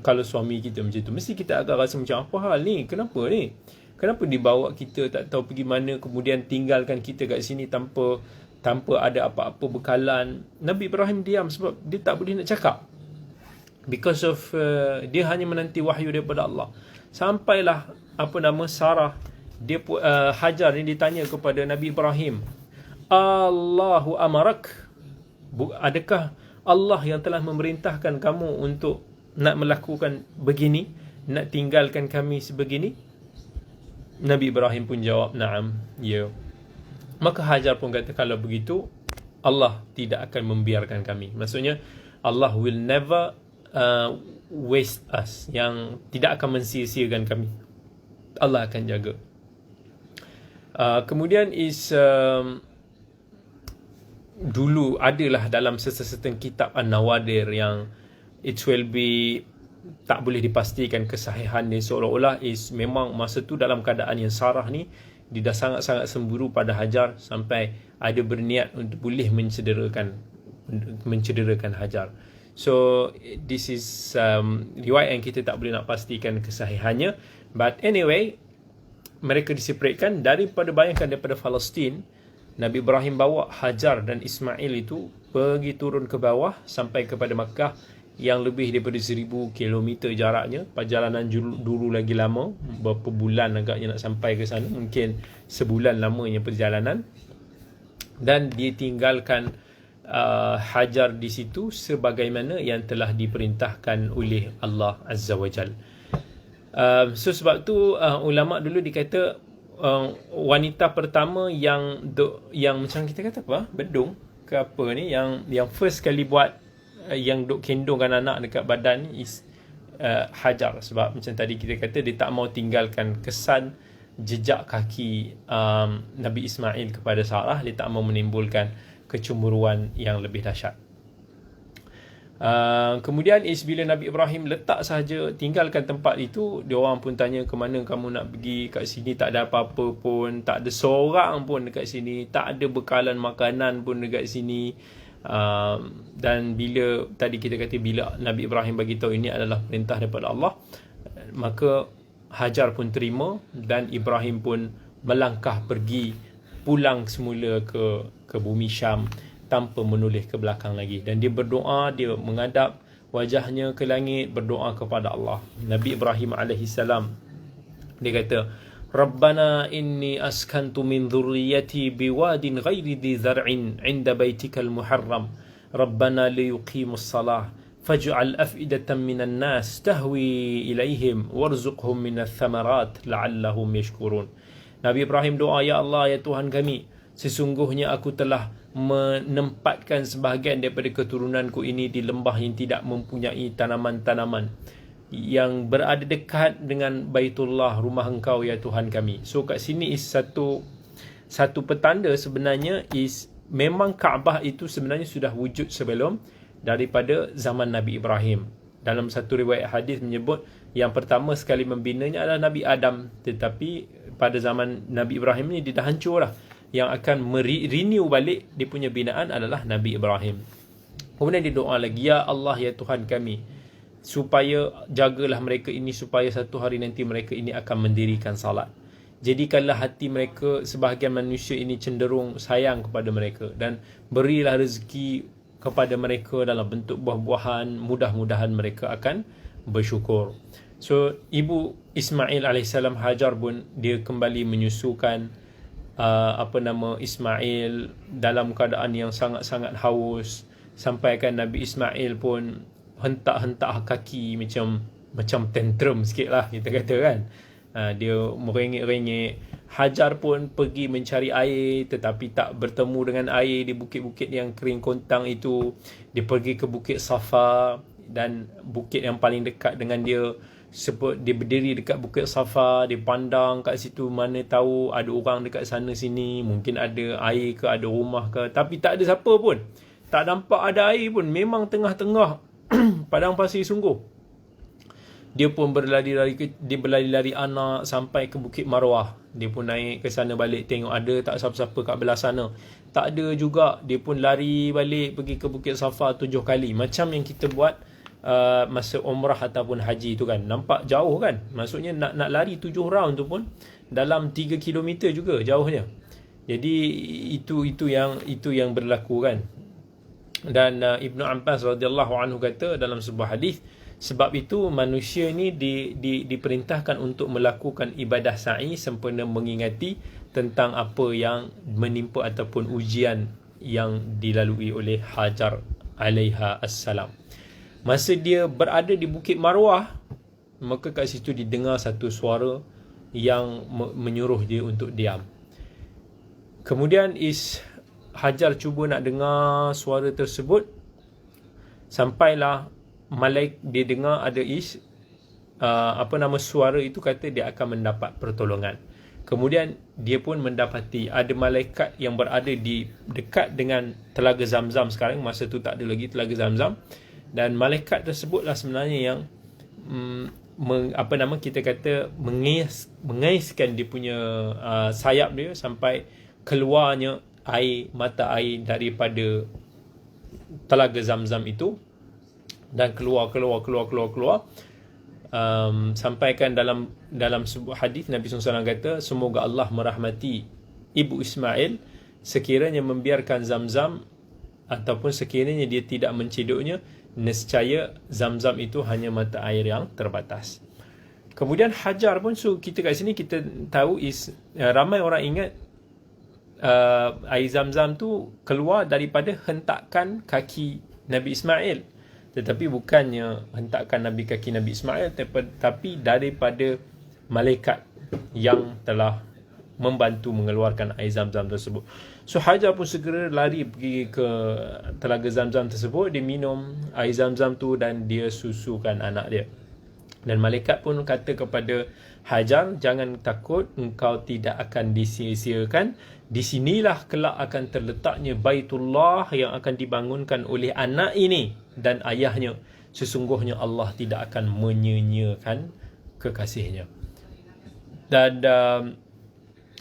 kalau suami kita macam tu? Mesti kita akan rasa macam, apa hal ni? Kenapa ni? Kenapa dibawa kita tak tahu pergi mana, kemudian tinggalkan kita kat sini tanpa ada apa-apa bekalan? Nabi Ibrahim diam sebab dia tak boleh nak cakap. Because of dia hanya menanti wahyu daripada Allah. Sampailah Sarah, Hajar ni ditanya kepada Nabi Ibrahim, Allahu amarak, adakah Allah yang telah memerintahkan kamu untuk nak melakukan begini, nak tinggalkan kami sebegini? Nabi Ibrahim pun jawab, na'am, ya. Maka Hajar pun kata, kalau begitu Allah tidak akan membiarkan kami. Maksudnya Allah will never waste us, yang tidak akan mensia-siakan kami. Allah akan jaga. Kemudian dulu adalah dalam certain kitab An-Nawadir yang it will be tak boleh dipastikan kesahihan dia, seolah-olah memang masa tu dalam keadaan yang Sarah ni dia dah sangat-sangat semburu pada Hajar sampai ada berniat untuk boleh mencederakan Hajar. So this is riwayat yang kita tak boleh nak pastikan kesahihannya, but anyway mereka diseparatekan. Daripada Palestin, Nabi Ibrahim bawa Hajar dan Ismail itu pergi turun ke bawah sampai kepada Makkah yang lebih daripada 1000 km jaraknya. Perjalanan dulu lagi lama, berapa bulan agaknya nak sampai ke sana, mungkin sebulan lamanya perjalanan. Dan dia tinggalkan Hajar di situ sebagaimana yang telah diperintahkan oleh Allah Azza wa Jal. So sebab tu ulama dulu dikata wanita pertama yang macam kita kata apa, bedung ke apa ni, yang first kali buat yang duk kendongkan anak dekat badan ni is Hajar. Sebab macam tadi kita kata, dia tak mau tinggalkan kesan jejak kaki Nabi Ismail kepada Sarah, dia tak mau menimbulkan kecemburuan yang lebih dahsyat. Kemudian bila Nabi Ibrahim letak sahaja, tinggalkan tempat itu, dia orang pun tanya, ke mana kamu nak pergi? Kat sini tak ada apa-apa pun, tak ada seorang pun dekat sini, tak ada bekalan makanan pun dekat sini. Dan bila tadi kita kata, bila Nabi Ibrahim bagi tahu ini adalah perintah daripada Allah, maka Hajar pun terima, dan Ibrahim pun melangkah pergi pulang semula ke bumi Syam tanpa menoleh ke belakang lagi. Dan dia berdoa, dia menghadap wajahnya ke langit, berdoa kepada Allah. Nabi Ibrahim alaihissalam, dia kata, Rabbana inni askantu min dhurriyyati biwadin ghairi dhi zar'in 'inda baitikal muharram Rabbana liyuqimus salah faj'al af'idatan minan nas tahwi ilaihim warzuqhum minats thamarat la'allahum yashkurun. Nabi Ibrahim doa, ya Allah, ya Tuhan kami, sesungguhnya aku telah menempatkan sebahagian daripada keturunanku ini di lembah yang tidak mempunyai tanaman-tanaman, yang berada dekat dengan Baitullah, rumah engkau ya Tuhan kami. So kat sini is satu petanda sebenarnya, is memang Kaabah itu sebenarnya sudah wujud sebelum daripada zaman Nabi Ibrahim. Dalam satu riwayat hadis menyebut yang pertama sekali membinanya adalah Nabi Adam, tetapi pada zaman Nabi Ibrahim ni dia dah hancur lah. Yang akan renew balik dia punya binaan adalah Nabi Ibrahim. Kemudian dia doa lagi, ya Allah, ya Tuhan kami, supaya jagalah mereka ini, supaya satu hari nanti mereka ini akan mendirikan salat. Jadikanlah hati mereka, sebahagian manusia ini cenderung sayang kepada mereka, dan berilah rezeki kepada mereka dalam bentuk buah-buahan, mudah-mudahan mereka akan bersyukur. So ibu Ismail alaihissalam, Hajar pun dia kembali menyusukan Ismail dalam keadaan yang sangat-sangat haus, sampaikan Nabi Ismail pun hentak-hentak kaki macam tantrum sikit lah kita kata kan. Dia merengek-rengek. Hajar pun pergi mencari air, tetapi tak bertemu dengan air di bukit-bukit yang kering kontang itu. Dia pergi ke Bukit Safa, dan bukit yang paling dekat dengan dia, sebut dia berdiri dekat Bukit Safa, dia pandang kat situ, mana tahu ada orang dekat sana sini, mungkin ada air ke, ada rumah ke, tapi tak ada siapa pun, tak nampak ada air pun. Memang tengah-tengah padang pasir sungguh. Dia pun berlari-lari anak sampai ke Bukit Marwah. Dia pun naik ke sana balik, tengok ada tak siapa-siapa kat belah sana. Tak ada juga. Dia pun lari balik pergi ke Bukit Safa 7 kali, macam yang kita buat masa umrah ataupun haji tu kan. Nampak jauh kan? Maksudnya nak lari 7 round tu pun dalam 3 km juga jauhnya. Jadi itu yang berlaku kan. Dan Ibnu Abbas radhiyallahu anhu kata dalam sebuah hadis, sebab itu manusia ni diperintahkan untuk melakukan ibadah sa'i sempena mengingati tentang apa yang menimpa ataupun ujian yang dilalui oleh Hajar alaiha assalam. Masa dia berada di Bukit Marwah, maka kat situ didengar satu suara yang menyuruh dia untuk diam. Kemudian Hajar cuba nak dengar suara tersebut, sampailah dia dengar ada suara itu kata dia akan mendapat pertolongan. Kemudian dia pun mendapati ada malaikat yang berada di dekat dengan Telaga Zamzam. Sekarang masa tu tak ada lagi Telaga Zamzam, dan malaikat tersebutlah sebenarnya yang kita kata mengaiskan dia punya sayap dia sampai keluarnya mata air daripada Telaga Zamzam itu, dan keluar sampaikan dalam sebuah hadis Nabi SAW kata, semoga Allah merahmati ibu Ismail sekiranya membiarkan Zamzam, ataupun sekiranya dia tidak menciduknya, nescaya Zamzam itu hanya mata air yang terbatas. Kemudian Hajar pun, so kita kat sini kita tahu ramai orang ingat air Zamzam tu keluar daripada hentakan kaki Nabi Ismail, tetapi bukannya hentakan kaki Nabi Ismail, tapi daripada malaikat yang telah membantu mengeluarkan air Zamzam tersebut. So Hajar pun segera lari pergi ke Telaga Zamzam tersebut. Dia minum air Zamzam tu dan dia susukan anak dia. Dan malaikat pun kata kepada Hajar, jangan takut, engkau tidak akan disia-siakan. Di sinilah kelak akan terletaknya Baitullah yang akan dibangunkan oleh anak ini dan ayahnya. Sesungguhnya Allah tidak akan menyia-nyiakan kekasihnya. Dan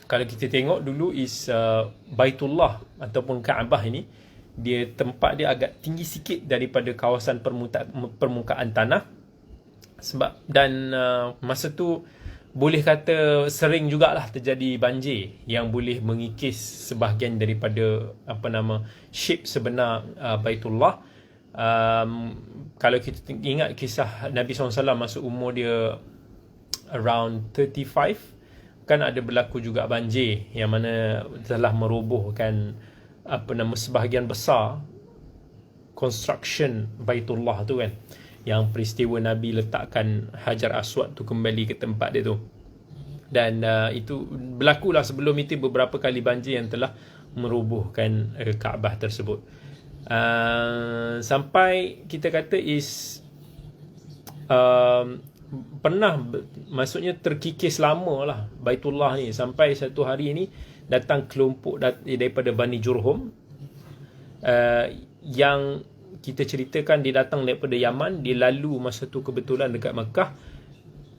kalau kita tengok dulu Baitullah ataupun Kaabah ini, dia tempat dia agak tinggi sikit daripada kawasan permukaan tanah. Sebab dan masa tu boleh kata sering jugalah terjadi banjir yang boleh mengikis sebahagian daripada shape sebenar Baitullah. Kalau kita ingat kisah Nabi SAW masa umur dia around 35, kan ada berlaku juga banjir yang mana telah merobohkan sebahagian besar construction Baitullah tu kan, yang peristiwa Nabi letakkan Hajar Aswad tu kembali ke tempat dia tu. Dan itu berlakulah sebelum itu beberapa kali banjir yang telah merobohkan Kaabah tersebut. Sampai kita kata pernah, maksudnya terkikis lama lah Baitullah ni, sampai satu hari ni datang kelompok daripada Bani Jurhum, yang kita ceritakan dia datang daripada Yaman. Dia lalu masa tu kebetulan dekat Mekah.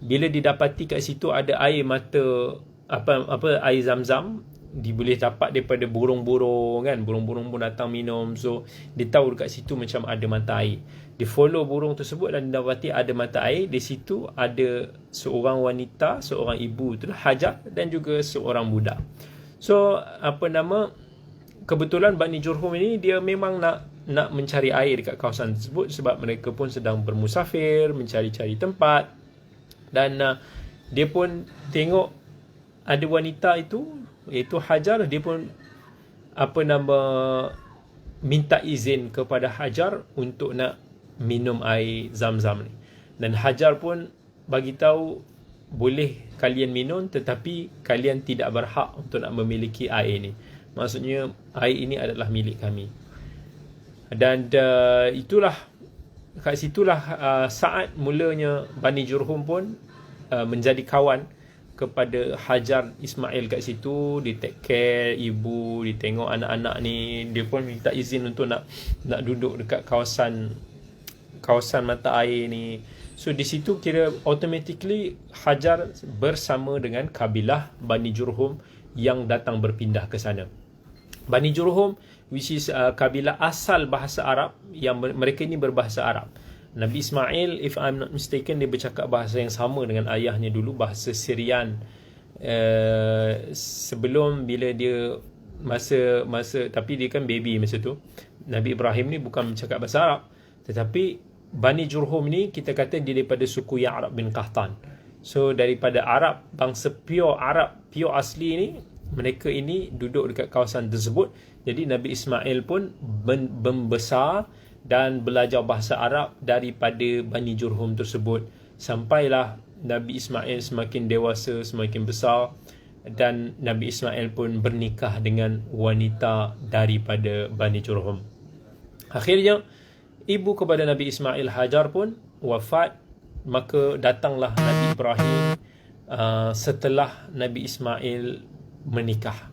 Bila didapati kat situ ada air mata, air Zam-Zam, dia boleh dapat daripada burung-burung kan. Burung-burung pun datang minum. So dia tahu dekat situ macam ada mata air. Dia follow burung tersebut dan didapati ada mata air. Di situ ada seorang wanita, seorang ibu, itulah Hajar, dan juga seorang budak. So kebetulan Bani Jurhum ini dia memang nak mencari air dekat kawasan tersebut, sebab mereka pun sedang bermusafir, mencari-cari tempat. Dan dia pun tengok ada wanita itu, iaitu Hajar. Dia pun minta izin kepada Hajar untuk nak minum air Zam-Zam ni. Dan Hajar pun bagi tahu, boleh kalian minum, tetapi kalian tidak berhak untuk nak memiliki air ni. Maksudnya air ini adalah milik kami. Dan itulah, kat situlah saat mulanya Bani Jurhum pun menjadi kawan kepada Hajar Ismail kat situ. Dia take care ibu, dia tengok anak-anak ni. Dia pun minta izin untuk nak duduk dekat kawasan mata air ni. So di situ kira automatically Hajar bersama dengan kabilah Bani Jurhum yang datang berpindah ke sana. Bani Jurhum, which is kabilah asal bahasa Arab, yang mereka ini berbahasa Arab. Nabi Ismail, if I'm not mistaken, dia bercakap bahasa yang sama dengan ayahnya dulu, bahasa Syrian. Sebelum bila dia masa tapi dia kan baby masa tu. Nabi Ibrahim ni bukan bercakap bahasa Arab, tetapi Bani Jurhum ni kita kata dia daripada suku Ya'rab bin Qahtan. So daripada Arab, bangsa pure Arab, pure asli ni, mereka ini duduk dekat kawasan tersebut. Jadi Nabi Ismail pun membesar dan belajar bahasa Arab daripada Bani Jurhum tersebut. Sampailah Nabi Ismail semakin dewasa, semakin besar, dan Nabi Ismail pun bernikah dengan wanita daripada Bani Jurhum. Akhirnya ibu kepada Nabi Ismail, Hajar, pun wafat. Maka datanglah Nabi Ibrahim setelah Nabi Ismail menikah.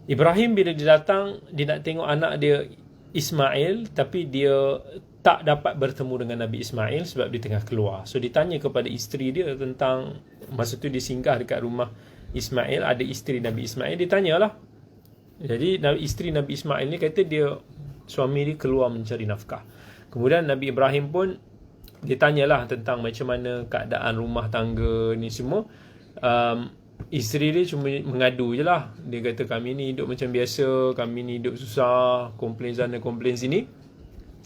Ibrahim bila dia datang, dia nak tengok anak dia Ismail, tapi dia tak dapat bertemu dengan Nabi Ismail sebab dia tengah keluar. So dia tanya kepada isteri dia tentang, masa tu dia singgah dekat rumah Ismail, ada isteri Nabi Ismail. Dia tanyalah. Jadi isteri Nabi Ismail ni kata suami dia keluar mencari nafkah. Kemudian Nabi Ibrahim pun dia tanyalah tentang macam mana keadaan rumah tangga ni semua. Isteri dia cuma mengadu je lah. Dia kata kami ni hidup macam biasa, kami ni hidup susah, komplain sana komplain sini.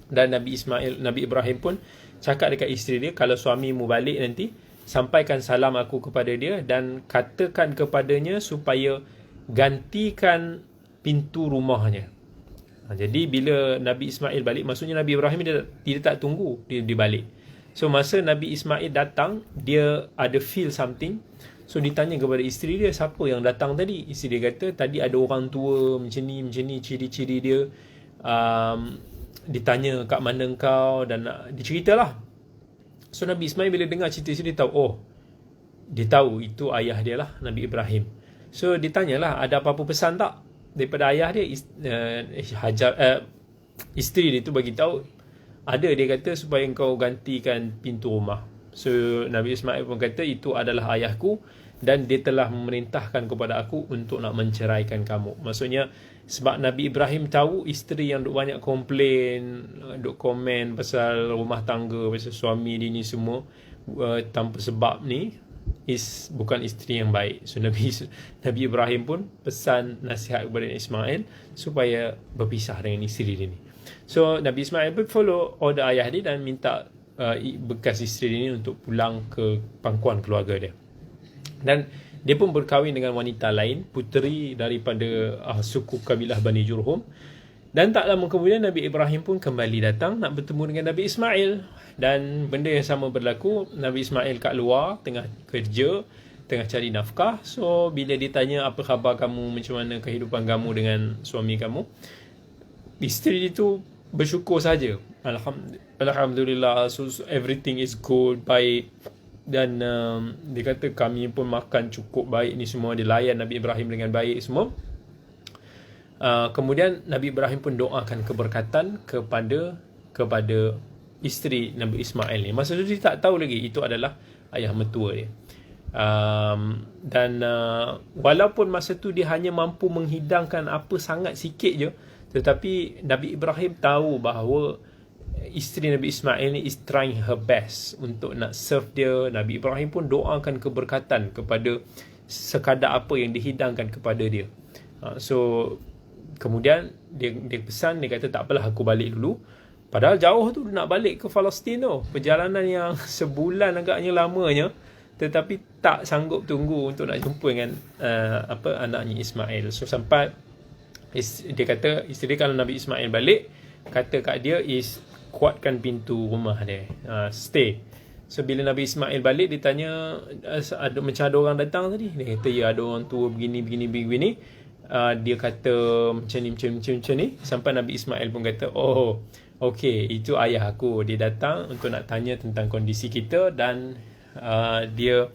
Dan Nabi Ibrahim pun cakap dekat isteri dia, kalau suamimu balik nanti, sampaikan salam aku kepada dia dan katakan kepadanya supaya gantikan pintu rumahnya. Jadi bila Nabi Ismail balik, maksudnya Nabi Ibrahim dia tak tunggu dia balik. So masa Nabi Ismail datang, dia ada feel something. So ditanya kepada isteri dia, siapa yang datang tadi? Isteri dia kata, tadi ada orang tua macam ni, ciri-ciri dia. Ditanya kat mana engkau, dan dia ceritalah. So Nabi Ismail bila dengar cerita itu, dia tahu itu ayah dia lah, Nabi Ibrahim. So dia tanyalah, ada apa-apa pesan tak daripada ayah dia? Isteri dia tu bagi tahu, ada, dia kata supaya engkau gantikan pintu rumah. So Nabi Ismail pun kata, itu adalah ayahku dan dia telah memerintahkan kepada aku untuk nak menceraikan kamu. Maksudnya sebab Nabi Ibrahim tahu isteri yang duk banyak komplain, duk komen pasal rumah tangga, pasal suami dia ni semua tanpa sebab ni, bukan isteri yang baik. So Nabi Ibrahim pun pesan nasihat kepada Ismail supaya berpisah dengan isteri dia ni. So Nabi Ismail pun follow order ayah dia dan minta bekas isteri dia ni untuk pulang ke pangkuan keluarga dia. Dan dia pun berkahwin dengan wanita lain, puteri daripada suku kabilah Bani Jurhum. Dan tak lama kemudian Nabi Ibrahim pun kembali datang nak bertemu dengan Nabi Ismail. Dan benda yang sama berlaku, Nabi Ismail kat luar tengah kerja, tengah cari nafkah. So bila ditanya apa khabar kamu, macam mana kehidupan kamu dengan suami kamu, isteri itu bersyukur saja. Alhamdulillah, so everything is good, baik. Dan dia kata kami pun makan cukup baik ni semua. Dia layan Nabi Ibrahim dengan baik semua. Kemudian Nabi Ibrahim pun doakan keberkatan kepada isteri Nabi Ismail ni. Masa tu dia tak tahu lagi itu adalah ayah mertua dia. Walaupun masa tu dia hanya mampu menghidangkan apa sangat sikit je, tetapi Nabi Ibrahim tahu bahawa isteri Nabi Ismail ni is trying her best untuk nak serve dia. Nabi Ibrahim pun doakan keberkatan kepada sekadar apa yang dihidangkan kepada dia. So kemudian dia pesan, dia kata tak apalah, aku balik dulu. Padahal jauh tu nak balik ke Palestin tu, perjalanan yang sebulan agaknya lamanya, tetapi tak sanggup tunggu untuk nak jumpa dengan anaknya Ismail. So sampai dia kata isteri kalau Nabi Ismail balik, kata kat dia is kuatkan pintu rumah dia, stay. So bila Nabi Ismail balik, dia tanya macam ada orang datang tadi. Dia kata ya, ada orang tua begini. Dia kata macam ni. Sampai Nabi Ismail pun kata, oh okey, itu ayah aku. Dia datang untuk nak tanya tentang kondisi kita. Dan dia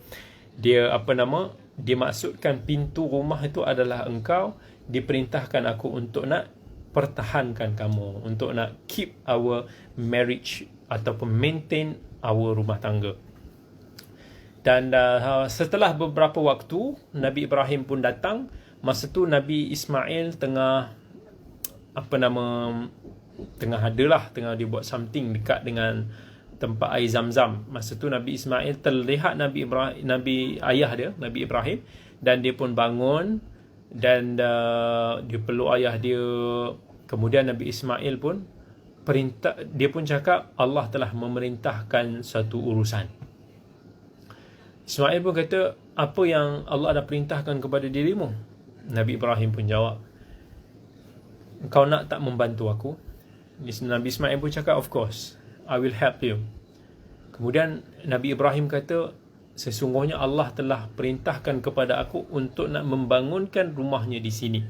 maksudkan pintu rumah itu adalah engkau. Diperintahkan aku untuk nak pertahankan kamu, untuk nak keep our marriage ataupun maintain our rumah tangga. Dan setelah beberapa waktu, Nabi Ibrahim pun datang. Masa tu Nabi Ismail tengah dia buat something dekat dengan tempat air Zam-Zam. Masa tu Nabi Ismail terlihat Nabi ayah dia, Nabi Ibrahim, dan dia pun bangun dan dia peluk ayah dia. Kemudian Nabi Ismail pun dia pun cakap Allah telah memerintahkan satu urusan. Ismail pun kata, apa yang Allah dah perintahkan kepada dirimu? Nabi Ibrahim pun jawab, kau nak tak membantu aku? Nabi Ismail pun cakap, of course, I will help you. Kemudian Nabi Ibrahim kata, sesungguhnya Allah telah perintahkan kepada aku untuk nak membangunkan rumahnya di sini.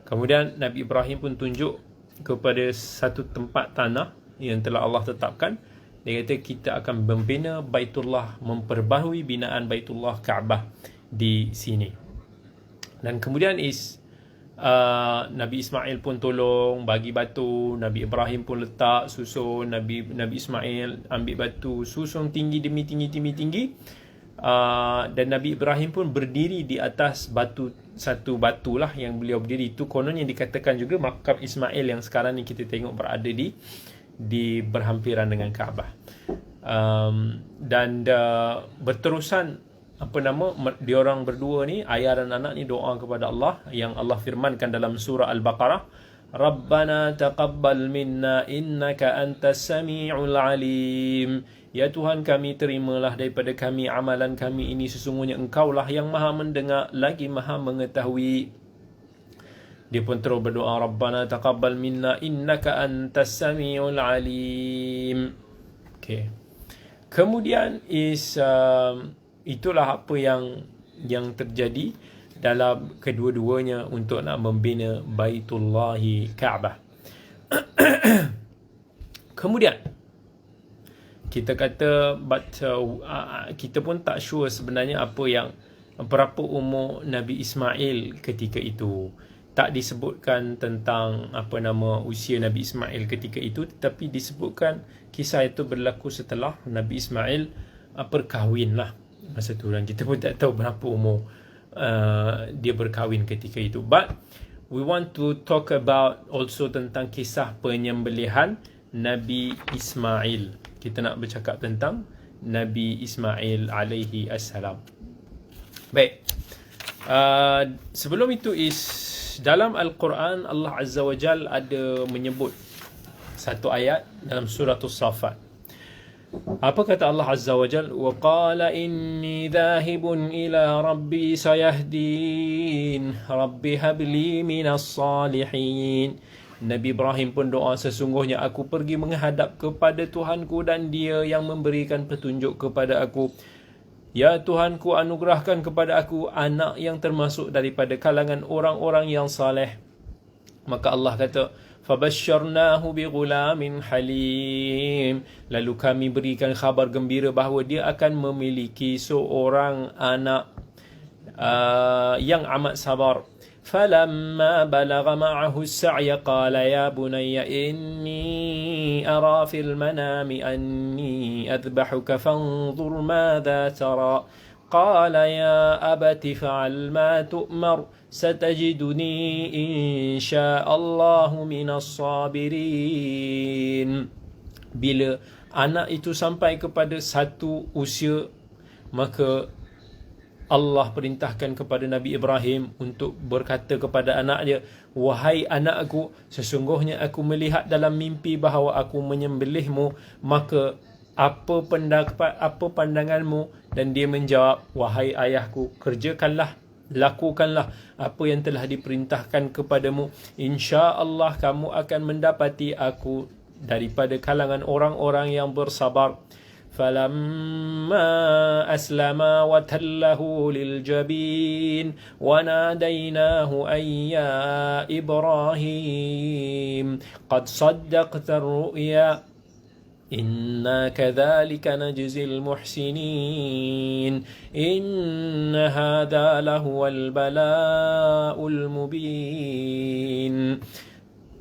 Kemudian Nabi Ibrahim pun tunjuk kepada satu tempat tanah yang telah Allah tetapkan. Dia kata kita akan membina Baitullah, memperbaharui binaan Baitullah Kaabah di sini. Dan kemudian Nabi Ismail pun tolong bagi batu. Nabi Ibrahim pun letak, susun. Nabi Ismail ambil batu, susun tinggi demi tinggi. Dan Nabi Ibrahim pun berdiri di atas satu batu lah yang beliau berdiri itu. Kononnya dikatakan juga makam Ismail yang sekarang ni kita tengok berada di berhampiran dengan Kaabah. Berterusan diorang berdua ni, ayah dan anak ni, doa kepada Allah yang Allah firmankan dalam surah Al-Baqarah, Rabbana taqabbal minna innaka antas sami'ul alim. Ya Tuhan kami, terimalah daripada kami amalan kami ini, sesungguhnya Engkaulah yang maha mendengar lagi maha mengetahui. Dia pun terus berdoa, Rabbana taqabbal minna innaka antas sami'ul alim. Okay. Kemudian itulah apa yang terjadi dalam kedua-duanya untuk nak membina Baitullahi Kaabah. Kemudian kita kata kita pun tak sure sebenarnya berapa umur Nabi Ismail ketika itu. Tak disebutkan tentang usia Nabi Ismail ketika itu, tetapi disebutkan kisah itu berlaku setelah Nabi Ismail berkahwin lah masa tu, dan kita pun tak tahu berapa umur dia berkahwin ketika itu. But we want to talk about also tentang kisah penyembelihan Nabi Ismail. Kita nak bercakap tentang Nabi Ismail alaihi assalam. Baik. Sebelum itu dalam Al-Quran Allah Azza wa Jal ada menyebut satu ayat dalam surah As-Saffat. Apa kata Allah Azza wa Jal? Wa qala inni dhahibun ila rabbi sayahdin rabbi habli minas salihin. Nabi Ibrahim pun doa, sesungguhnya aku pergi menghadap kepada Tuhanku dan dia yang memberikan petunjuk kepada aku. Ya Tuhanku, anugerahkan kepada aku anak yang termasuk daripada kalangan orang-orang yang saleh. Maka Allah kata, Fabashsharnahu bighulamin halim. Lalu kami berikan khabar gembira bahawa dia akan memiliki seorang anak yang amat sabar. فَلَمَّا بَلَغَ مَعَهُ السَّعْيَ قَالَ يَا بُنَيَّ إِنِّي أَرَى فِي الْمَنَامِ أَنِّي أَذْبَحُكَ فَانظُرْ مَاذَا تَرَى قَالَ يَا أَبَتِ فَعَلْ مَا تُؤْمَرُ سَتَجِدُنِي إِنْ شَاءَ اللَّهُ مِنَ الصَّابِرِينَ. Bila anak itu sampai kepada satu usia, maka Allah perintahkan kepada Nabi Ibrahim untuk berkata kepada anak dia, wahai anakku, sesungguhnya aku melihat dalam mimpi bahawa aku menyembelihmu, maka apa pandanganmu? Dan dia menjawab, wahai ayahku, kerjakanlah, lakukanlah apa yang telah diperintahkan kepadamu. InsyaAllah kamu akan mendapati aku daripada kalangan orang-orang yang bersabar. فَلَمَّا أَسْلَمَا وَتَلَّهُ لِلْجَبِينِ وَنَادَيْنَاهُ أَنْ يَا إِبْرَاهِيمُ قَدْ صَدَّقْتَ الرُّؤْيَا إِنَّا كَذَلِكَ نَجْزِي الْمُحْسِنِينَ إِنَّ هَذَا لَهُوَ الْبَلَاءُ الْمُبِينُ.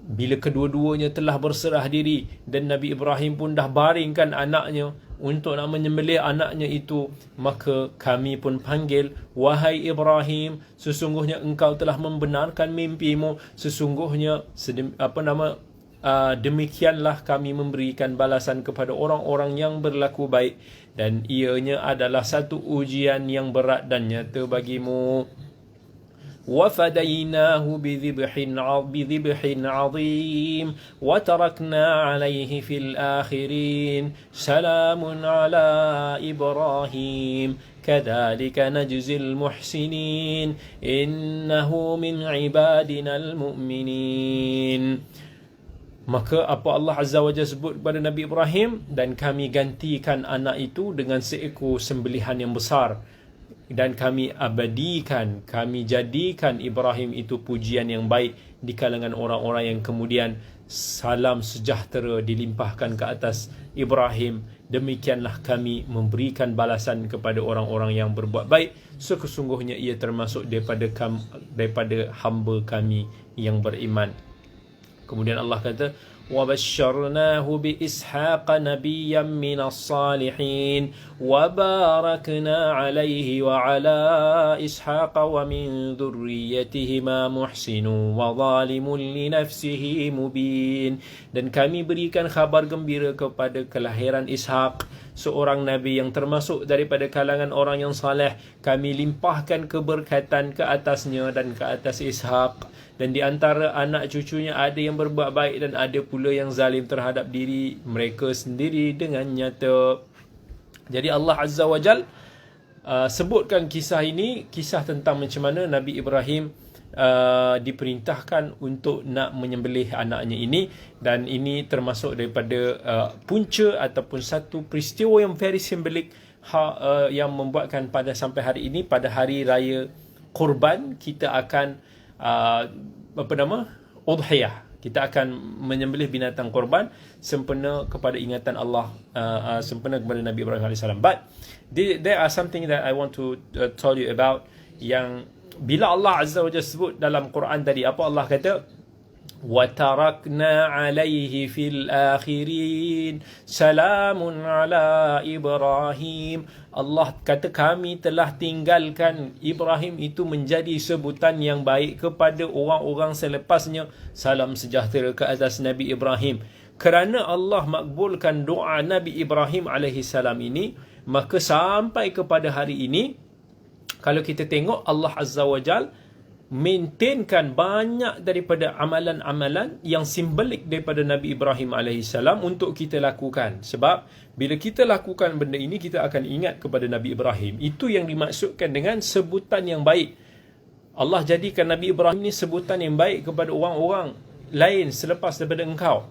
Bila kedua-duanya telah berserah diri dan Nabi Ibrahim pun dah baringkan anaknya untuk nak menyembelih anaknya itu, maka kami pun panggil, wahai Ibrahim, sesungguhnya engkau telah membenarkan mimpimu, sesungguhnya demikianlah kami memberikan balasan kepada orang-orang yang berlaku baik, dan ianya adalah satu ujian yang berat dan nyata bagimu. وَفَدَيْنَاهُ بِذِبْحٍ عَظِيمٍ وَتَرَكْنَا عَلَيْهِ فِي الْآخِرِينَ سَلَامٌ عَلَى إِبْرَاهِيمَ كَذَلِكَ نَجْزِي الْمُحْسِنِينَ إِنَّهُ مِنْ عِبَادِنَا الْمُؤْمِنِينَ. Maka apa Allah Azza wa Jalla sebut kepada Nabi Ibrahim, dan kami gantikan anak itu dengan seekor sembelihan yang besar, dan kami abadikan, kami jadikan Ibrahim itu pujian yang baik di kalangan orang-orang yang kemudian salam sejahtera dilimpahkan ke atas Ibrahim. Demikianlah kami memberikan balasan kepada orang-orang yang berbuat baik, sesungguhnya ia termasuk daripada hamba kami yang beriman. Kemudian Allah kata, وَبَشَّرْنَاهُ بِإِسْحَاقَ نَبِيًّا مِنَ الصَّالِحِينَ وَبَارَكْنَا عَلَيْهِ وَعَلَى إِسْحَاقَ وَمِنْ ذُرِّيَّتِهِمَا مُحْسِنٌ وَظَالِمٌ لِنَفْسِهِ مُبِينٌ. Dan kami berikan khabar gembira kepada kelahiran Ishak, seorang Nabi yang termasuk daripada kalangan orang yang saleh. Kami limpahkan keberkatan ke atasnya dan ke atas Ishak. Dan di antara anak cucunya ada yang berbuat baik dan ada pula yang zalim terhadap diri mereka sendiri dengan nyata. Jadi Allah Azza wa Jal sebutkan kisah ini, kisah tentang macam mana Nabi Ibrahim diperintahkan untuk nak menyembelih anaknya ini. Dan ini termasuk daripada punca ataupun satu peristiwa yang very symbolik yang membuatkan pada sampai hari ini, pada hari raya Kurban, kita akan udhiyah. Kita akan menyembelih binatang korban sempena kepada ingatan Allah, sempena kepada Nabi Ibrahim AS. But there are something that I want to tell you about, yang bila Allah Azza wa Jalla sebut dalam Quran tadi, apa Allah kata? وَتَرَكْنَا عَلَيْهِ فِي الْآخِرِينَ سَلَامٌ عَلَى إِبْرَاهِيمَ. Allah kata kami telah tinggalkan Ibrahim itu menjadi sebutan yang baik kepada orang-orang selepasnya. Salam sejahtera ke atas Nabi Ibrahim. Kerana Allah makbulkan doa Nabi Ibrahim AS ini, maka sampai kepada hari ini, kalau kita tengok, Allah Azza wa Jal maintainkan banyak daripada amalan-amalan yang simbolik daripada Nabi Ibrahim AS untuk kita lakukan. Sebab bila kita lakukan benda ini, kita akan ingat kepada Nabi Ibrahim. Itu yang dimaksudkan dengan sebutan yang baik. Allah jadikan Nabi Ibrahim ini sebutan yang baik kepada orang-orang lain selepas daripada engkau,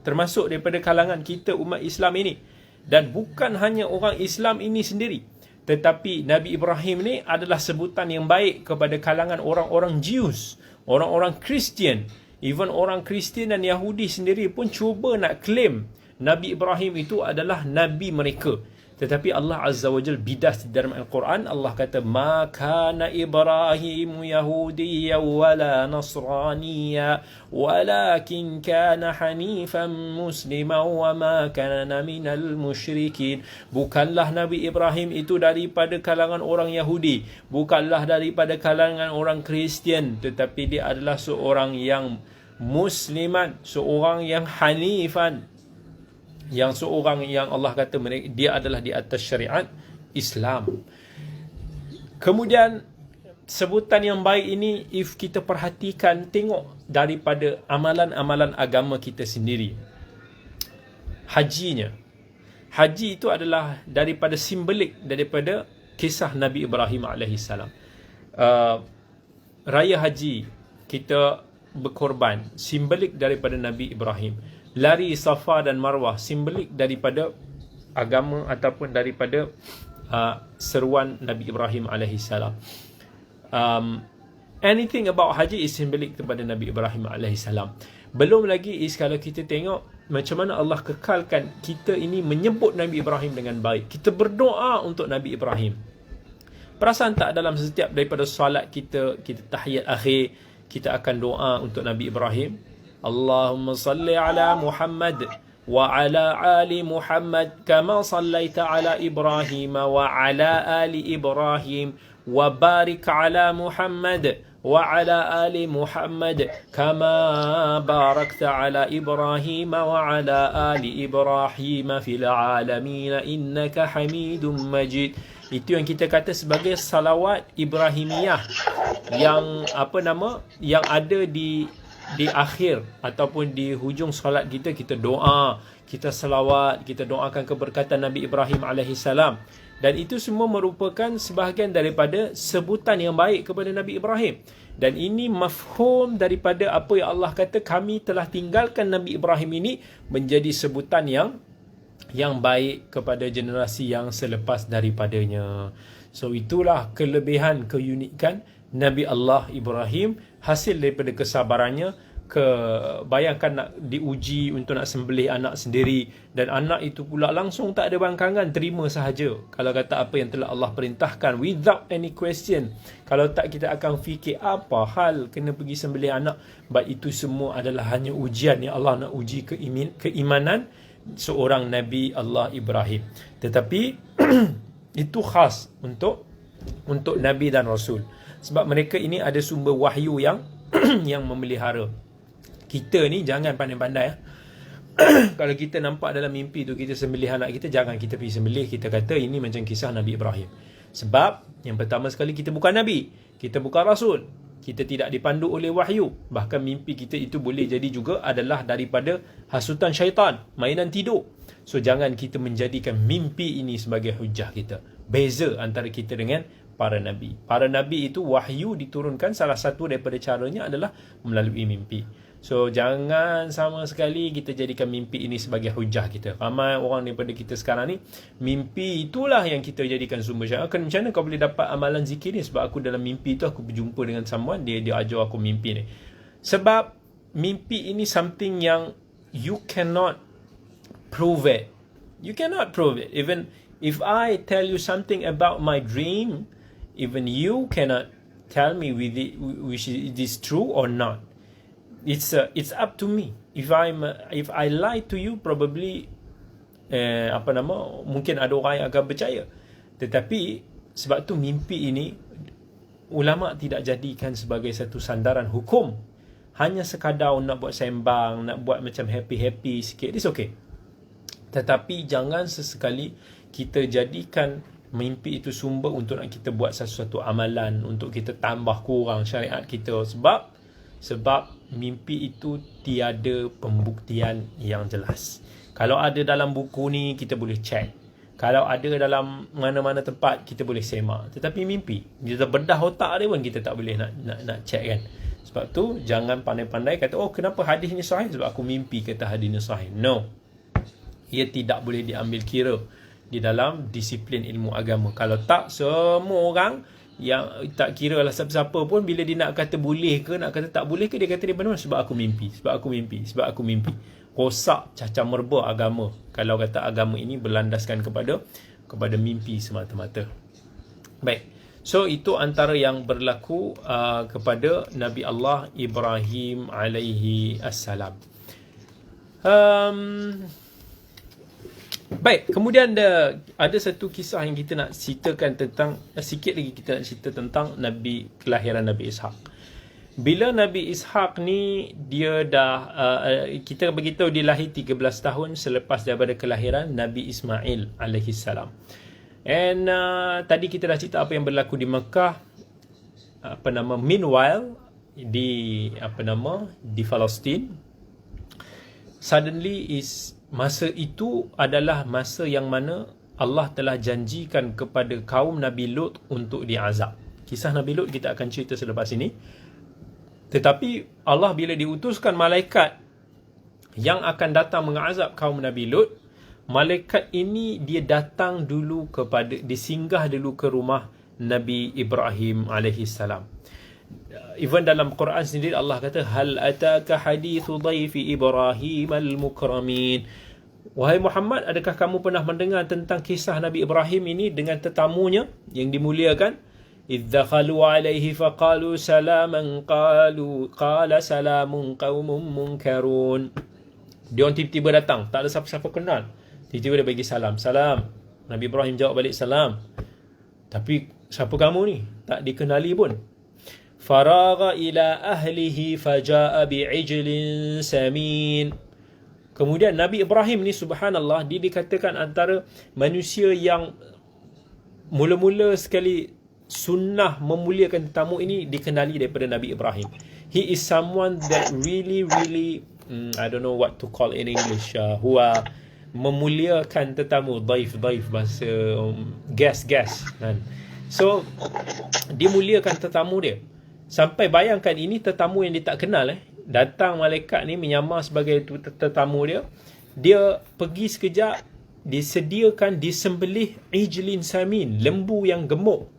termasuk daripada kalangan kita umat Islam ini. Dan bukan hanya orang Islam ini sendiri, tetapi Nabi Ibrahim ni adalah sebutan yang baik kepada kalangan orang-orang Jews, orang-orang Kristian. Even orang Kristian dan Yahudi sendiri pun cuba nak claim Nabi Ibrahim itu adalah Nabi mereka. Tetapi Allah Azza wa Jal bidas di dalam Al-Quran. Allah kata, Ma kana Ibrahim Yahudiyya wala Nasraniya walakin kana hanifan musliman wa ma kana minal musyrikin. Bukanlah Nabi Ibrahim itu daripada kalangan orang Yahudi, bukanlah daripada kalangan orang Kristian, tetapi dia adalah seorang yang musliman, seorang yang hanifan, yang seorang yang Allah kata dia adalah di atas syariat Islam. Kemudian sebutan yang baik ini, if kita perhatikan, tengok daripada amalan-amalan agama kita sendiri. Hajinya, haji itu adalah daripada simbolik daripada kisah Nabi Ibrahim AS. Raya haji, kita berkorban, simbolik daripada Nabi Ibrahim. Lari Safa dan Marwah, simbolik daripada agama ataupun daripada seruan Nabi Ibrahim AS. Anything about haji is simbolik kepada Nabi Ibrahim AS. Belum lagi kalau kita tengok macam mana Allah kekalkan kita ini menyebut Nabi Ibrahim dengan baik. Kita berdoa untuk Nabi Ibrahim. Perasan tak dalam setiap daripada solat kita tahiyat akhir, kita akan doa untuk Nabi Ibrahim. Allahumma salli ala Muhammad wa ala ali Muhammad kama sallaita ala Ibrahim wa ala ali Ibrahim wa barik ala Muhammad wa ala ali Muhammad kama barakta ala Ibrahim wa ala ali Ibrahim fil alamin innaka Hamidum Majid. Itu yang kita kata sebagai salawat Ibrahimiyah, yang yang ada di akhir ataupun di hujung solat kita. Kita doa, kita salawat, kita doakan keberkatan Nabi Ibrahim AS. Dan itu semua merupakan sebahagian daripada sebutan yang baik kepada Nabi Ibrahim. Dan ini mafhum daripada apa yang Allah kata, kami telah tinggalkan Nabi Ibrahim ini menjadi sebutan yang baik kepada generasi yang selepas daripadanya. So itulah kelebihan, keunikan Nabi Allah Ibrahim, hasil daripada kesabarannya. Bayangkan nak diuji untuk nak sembelih anak sendiri, dan anak itu pula langsung tak ada bangkangan, terima sahaja. Kalau kata apa yang telah Allah perintahkan without any question. Kalau tak, kita akan fikir apa hal kena pergi sembelih anak. But itu semua adalah hanya ujian yang Allah nak uji keimanan seorang Nabi Allah Ibrahim. Tetapi itu khas untuk Nabi dan Rasul, sebab mereka ini ada sumber wahyu yang memelihara. Kita ni jangan pandai-pandai. Kalau kita nampak dalam mimpi tu kita sembelih anak kita, jangan kita pergi sembelih. Kita kata ini macam kisah Nabi Ibrahim. Sebab yang pertama sekali, kita bukan Nabi, kita bukan Rasul, kita tidak dipandu oleh wahyu. Bahkan mimpi kita itu boleh jadi juga adalah daripada hasutan syaitan, mainan tidur. So jangan kita menjadikan mimpi ini sebagai hujah kita. Beza antara kita dengan para Nabi. Para Nabi itu wahyu diturunkan, salah satu daripada caranya adalah melalui mimpi. So jangan sama sekali kita jadikan mimpi ini sebagai hujah kita. Ramai orang daripada kita sekarang ni, mimpi itulah yang kita jadikan sumber syaitan. Macam mana kau boleh dapat amalan zikir ni? Sebab aku dalam mimpi tu aku berjumpa dengan someone, dia ajar aku mimpi ni. Sebab mimpi ini something yang you cannot prove it. You cannot prove it. Even if I tell you something about my dream, even you cannot tell me which it is true or not. It's up to me. If I lie to you, probably mungkin ada orang yang akan percaya. Tetapi sebab tu mimpi ini ulama tidak jadikan sebagai satu sandaran hukum. Hanya sekadar nak buat sembang, nak buat macam happy-happy sikit, it's okay. Tetapi jangan sesekali kita jadikan mimpi itu sumber untuk nak kita buat sesuatu amalan, untuk kita tambah kurang syariat kita. Sebab mimpi itu tiada pembuktian yang jelas. Kalau ada dalam buku ni, kita boleh check. Kalau ada dalam mana-mana tempat, kita boleh semak. Tetapi mimpi, kita bedah otak dia pun kita tak boleh nak check kan. Sebab tu jangan pandai-pandai kata, oh kenapa hadis ni sahih? Sebab aku mimpi kata hadis ni sahih. No. Ia tidak boleh diambil kira di dalam disiplin ilmu agama. Kalau tak, semua orang yang tak kira lah siapa-siapa pun, bila dia nak kata boleh ke, nak kata tak boleh ke, dia kata dia benar sebab aku mimpi. Sebab aku mimpi. Rosak, cacah merba agama kalau kata agama ini berlandaskan kepada mimpi semata-mata. Baik. So itu antara yang berlaku kepada Nabi Allah Ibrahim alaihi assalam. Baik, kemudian ada satu kisah yang kita nak ceritakan tentang, sikit lagi kita nak cerita tentang kelahiran Nabi Ishaq. Bila Nabi Ishaq ni dia dah kita beritahu dia lahir 13 tahun selepas daripada kelahiran Nabi Ismail alaihi salam. And tadi kita dah cerita apa yang berlaku di Mekah. Meanwhile di Palestin, suddenly masa itu adalah masa yang mana Allah telah janjikan kepada kaum Nabi Lut untuk diazab. Kisah Nabi Lut kita akan cerita selepas ini. Tetapi Allah bila diutuskan malaikat yang akan datang mengazab kaum Nabi Lut, malaikat ini dia datang dulu disinggah dulu ke rumah Nabi Ibrahim alaihi salam. Even dalam Quran sendiri Allah kata, hal ataka hadithu dhaifi Ibrahim al-mukramin. Wahai Muhammad, adakah kamu pernah mendengar tentang kisah Nabi Ibrahim ini dengan tetamunya yang dimuliakan? Idza khalu alaihi faqalu salaman qala salamun qaumun munkarun. Dia orang tiba-tiba datang, tak ada siapa-siapa kenal. Tiba-tiba dia bagi salam. Nabi Ibrahim jawab balik salam. Tapi siapa kamu ni? Tak dikenali pun. Faragha ila ahlihi faja'a bi'ijlin samin. Kemudian Nabi Ibrahim ni subhanallah, dia dikatakan antara manusia yang mula-mula sekali sunnah memuliakan tetamu ini dikenali daripada Nabi Ibrahim. He is someone that really I don't know what to call in English, who memuliakan tetamu, daif bahasa guest kan. So dia muliakan tetamu dia. Sampai bayangkan ini tetamu yang dia tak kenal datang malaikat ni menyamar sebagai tetamu dia. Dia pergi sekejap, disembelih ijlin samin, lembu yang gemuk.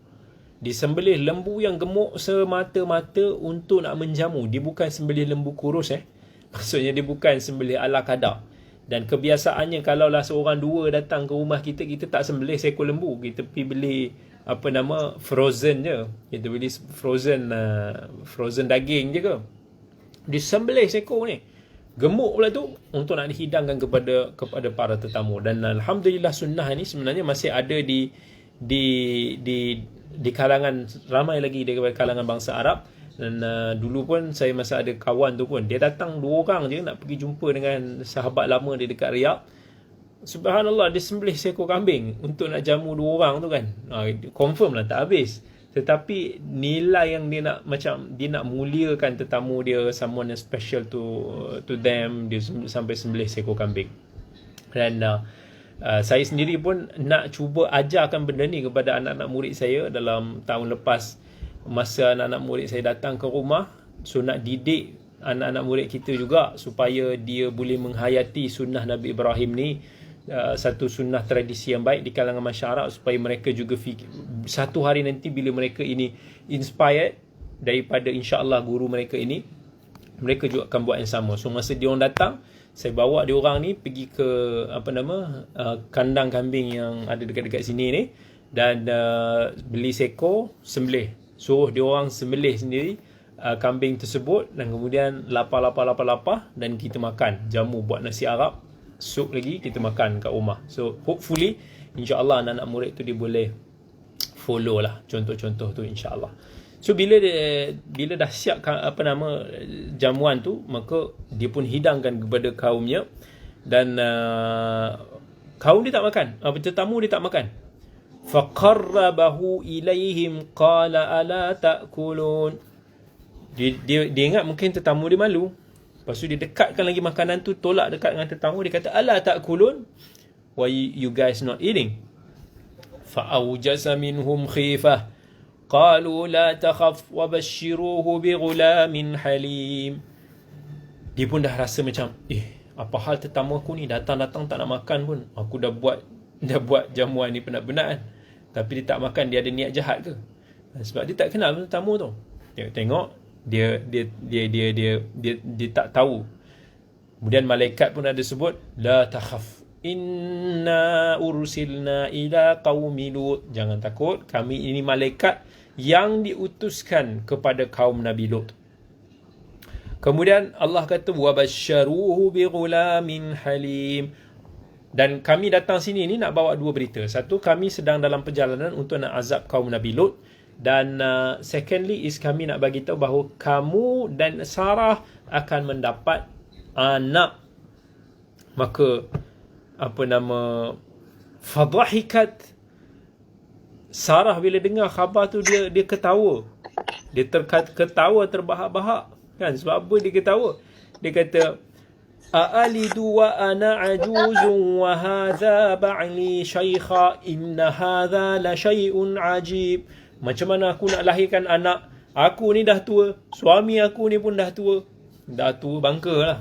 Disembelih lembu yang gemuk semata-mata untuk nak menjamu. Dia bukan sembelih lembu kurus Maksudnya dia bukan sembelih ala kadar. Dan kebiasaannya kalaulah seorang dua datang ke rumah kita, kita tak sembelih seekor lembu. Kita pergi beli frozen je. Kita beli frozen daging je ke. Disembelih seekor ni. Gemuk pula tu untuk nak dihidangkan kepada para tetamu. Dan alhamdulillah sunnah ni sebenarnya masih ada di kalangan ramai lagi daripada kalangan bangsa Arab. Dan dulu pun saya masa ada kawan tu pun, dia datang 2 orang je nak pergi jumpa dengan sahabat lama dia dekat Riyadh. Subhanallah, dia sembelih seekor kambing untuk nak jamu 2 orang tu kan. Confirm lah tak habis. Tetapi nilai yang dia nak muliakan tetamu dia, someone yang special to them, dia sampai sembelih seekor kambing. Dan saya sendiri pun nak cuba ajarkan benda ni kepada anak-anak murid saya dalam tahun lepas. Masa anak-anak murid saya datang ke rumah, so nak didik anak-anak murid kita juga supaya dia boleh menghayati sunnah Nabi Ibrahim ni, satu sunnah tradisi yang baik di kalangan masyarakat, supaya mereka juga satu hari nanti bila mereka ini inspired daripada insya-Allah guru mereka ini, mereka juga akan buat yang sama. So masa dia orang datang, saya bawa dia orang ni pergi ke kandang kambing yang ada dekat-dekat sini ni, dan beli seekor, sembelih. So dia orang sembelih sendiri kambing tersebut, dan kemudian lapar, dan kita makan. Jamu buat nasi Arab, sup lagi, kita makan kat rumah. So hopefully insya-Allah anak-anak murid tu dia boleh follow lah contoh-contoh tu, insya-Allah. So bila dah siap jamuan tu, maka dia pun hidangkan kepada kaumnya, dan kaum dia tak makan, tetamu dia tak makan. Faqarrabahu ilaihim qala ala ta'kulun. Dia ingat mungkin tetamu dia malu. Lepas tu dia dekatkan lagi makanan tu, tolak dekat dengan tetamu, dia kata ala ta'kulun, why you guys not eating? Fa'awjasa minhum khifah qalu la takhaf wa bashiruhu bigulamin halim. Dia pun dah rasa macam, apa hal tetamu aku ni datang-datang tak nak makan pun. Aku dah buat jamuan ni penat-penat kan. Tapi dia tak makan, dia ada niat jahat ke? Sebab dia tak kenal tetamu tu. Tengok dia tak tahu. Kemudian malaikat pun ada sebut, la takhaf inna ursilna ila qaumi Lut. Jangan takut, kami ini malaikat yang diutuskan kepada kaum Nabi Lut. Kemudian Allah kata wabasyaruhu bighulamin halim. Dan kami datang sini ni nak bawa dua berita. Satu, kami sedang dalam perjalanan untuk nak azab kaum Nabi Lut, dan secondly is kami nak bagi tahu bahawa kamu dan Sarah akan mendapat anak. Maka fadhahikat Sarah bila dengar khabar tu, dia ketawa. Dia ketawa terbahak-bahak. Kan? Sebab apa dia ketawa? Dia kata, A'alidu wa ana ajuzun wa hadha ba'li shaykha inna hadha la syai'un ajib. Macam mana aku nak lahirkan anak? Aku ni dah tua. Suami aku ni pun dah tua. Dah tua bangka lah.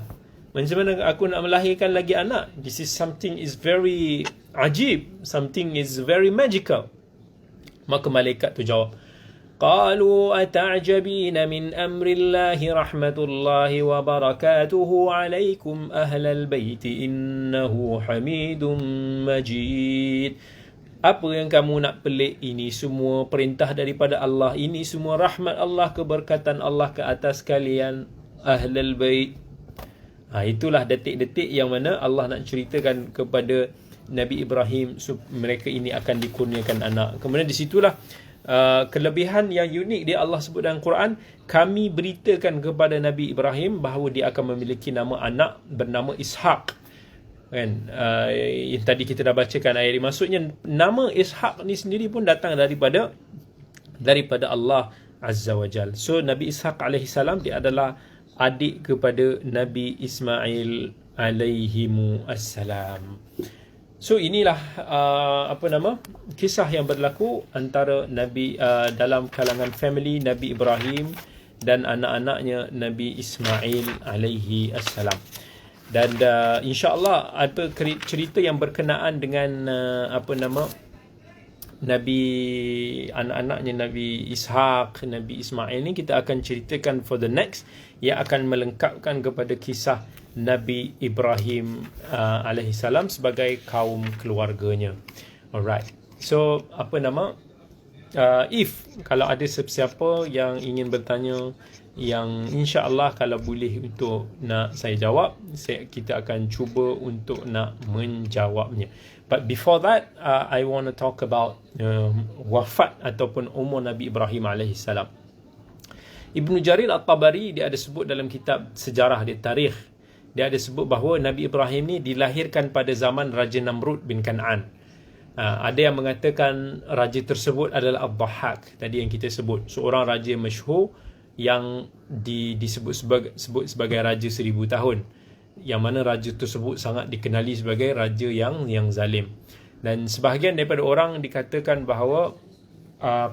Macam mana aku nak melahirkan lagi anak? This is something is very ajib. Something is very magical. Maka malaikat tu jawab, qalu ata'jabina min amrillahi rahmatullahi wa barakatuhu alaikum ahlal baiti innahu hamidun majid. Apa yang kamu nak pelik? Ini semua perintah daripada Allah. Ini semua rahmat Allah, keberkatan Allah ke atas kalian ahlal bait. Itulah detik-detik yang mana Allah nak ceritakan kepada Nabi Ibrahim, mereka ini akan dikurniakan anak. Kemudian di situlah kelebihan yang unik dia Allah sebut dalam Quran. Kami beritakan kepada Nabi Ibrahim bahawa dia akan memiliki nama anak bernama Ishaq. Kan? Yang tadi kita dah bacakan ayat ini. Maksudnya nama Ishaq ni sendiri pun datang daripada Allah Azza wa Jal. So Nabi Ishaq alaihi salam dia adalah adik kepada Nabi Ismail alaihimu assalam. So inilah kisah yang berlaku antara Nabi dalam kalangan family Nabi Ibrahim dan anak-anaknya Nabi Ismail alaihi assalam. Dan insya-Allah apa cerita yang berkenaan dengan Nabi anak-anaknya Nabi Ishaq, Nabi Ismail ni kita akan ceritakan for the next, yang akan melengkapkan kepada kisah Nabi Ibrahim alaihissalam sebagai kaum keluarganya. Alright. So if kalau ada sesiapa yang ingin bertanya, yang insya-Allah kalau boleh untuk nak saya jawab, kita akan cuba untuk nak menjawabnya. But before that, I want to talk about wafat ataupun umur Nabi Ibrahim alaihissalam. Ibnu Jarir At-Tabari dia ada sebut dalam kitab sejarah dia, tarikh, dia ada sebut bahawa Nabi Ibrahim ni dilahirkan pada zaman Raja Namrud bin Kan'an. Ada yang mengatakan raja tersebut adalah Ad-Dhahhak, tadi yang kita sebut, seorang raja masyhur yang disebut sebagai raja 1000 tahun, yang mana raja tersebut sangat dikenali sebagai raja yang zalim. Dan sebahagian daripada orang dikatakan bahawa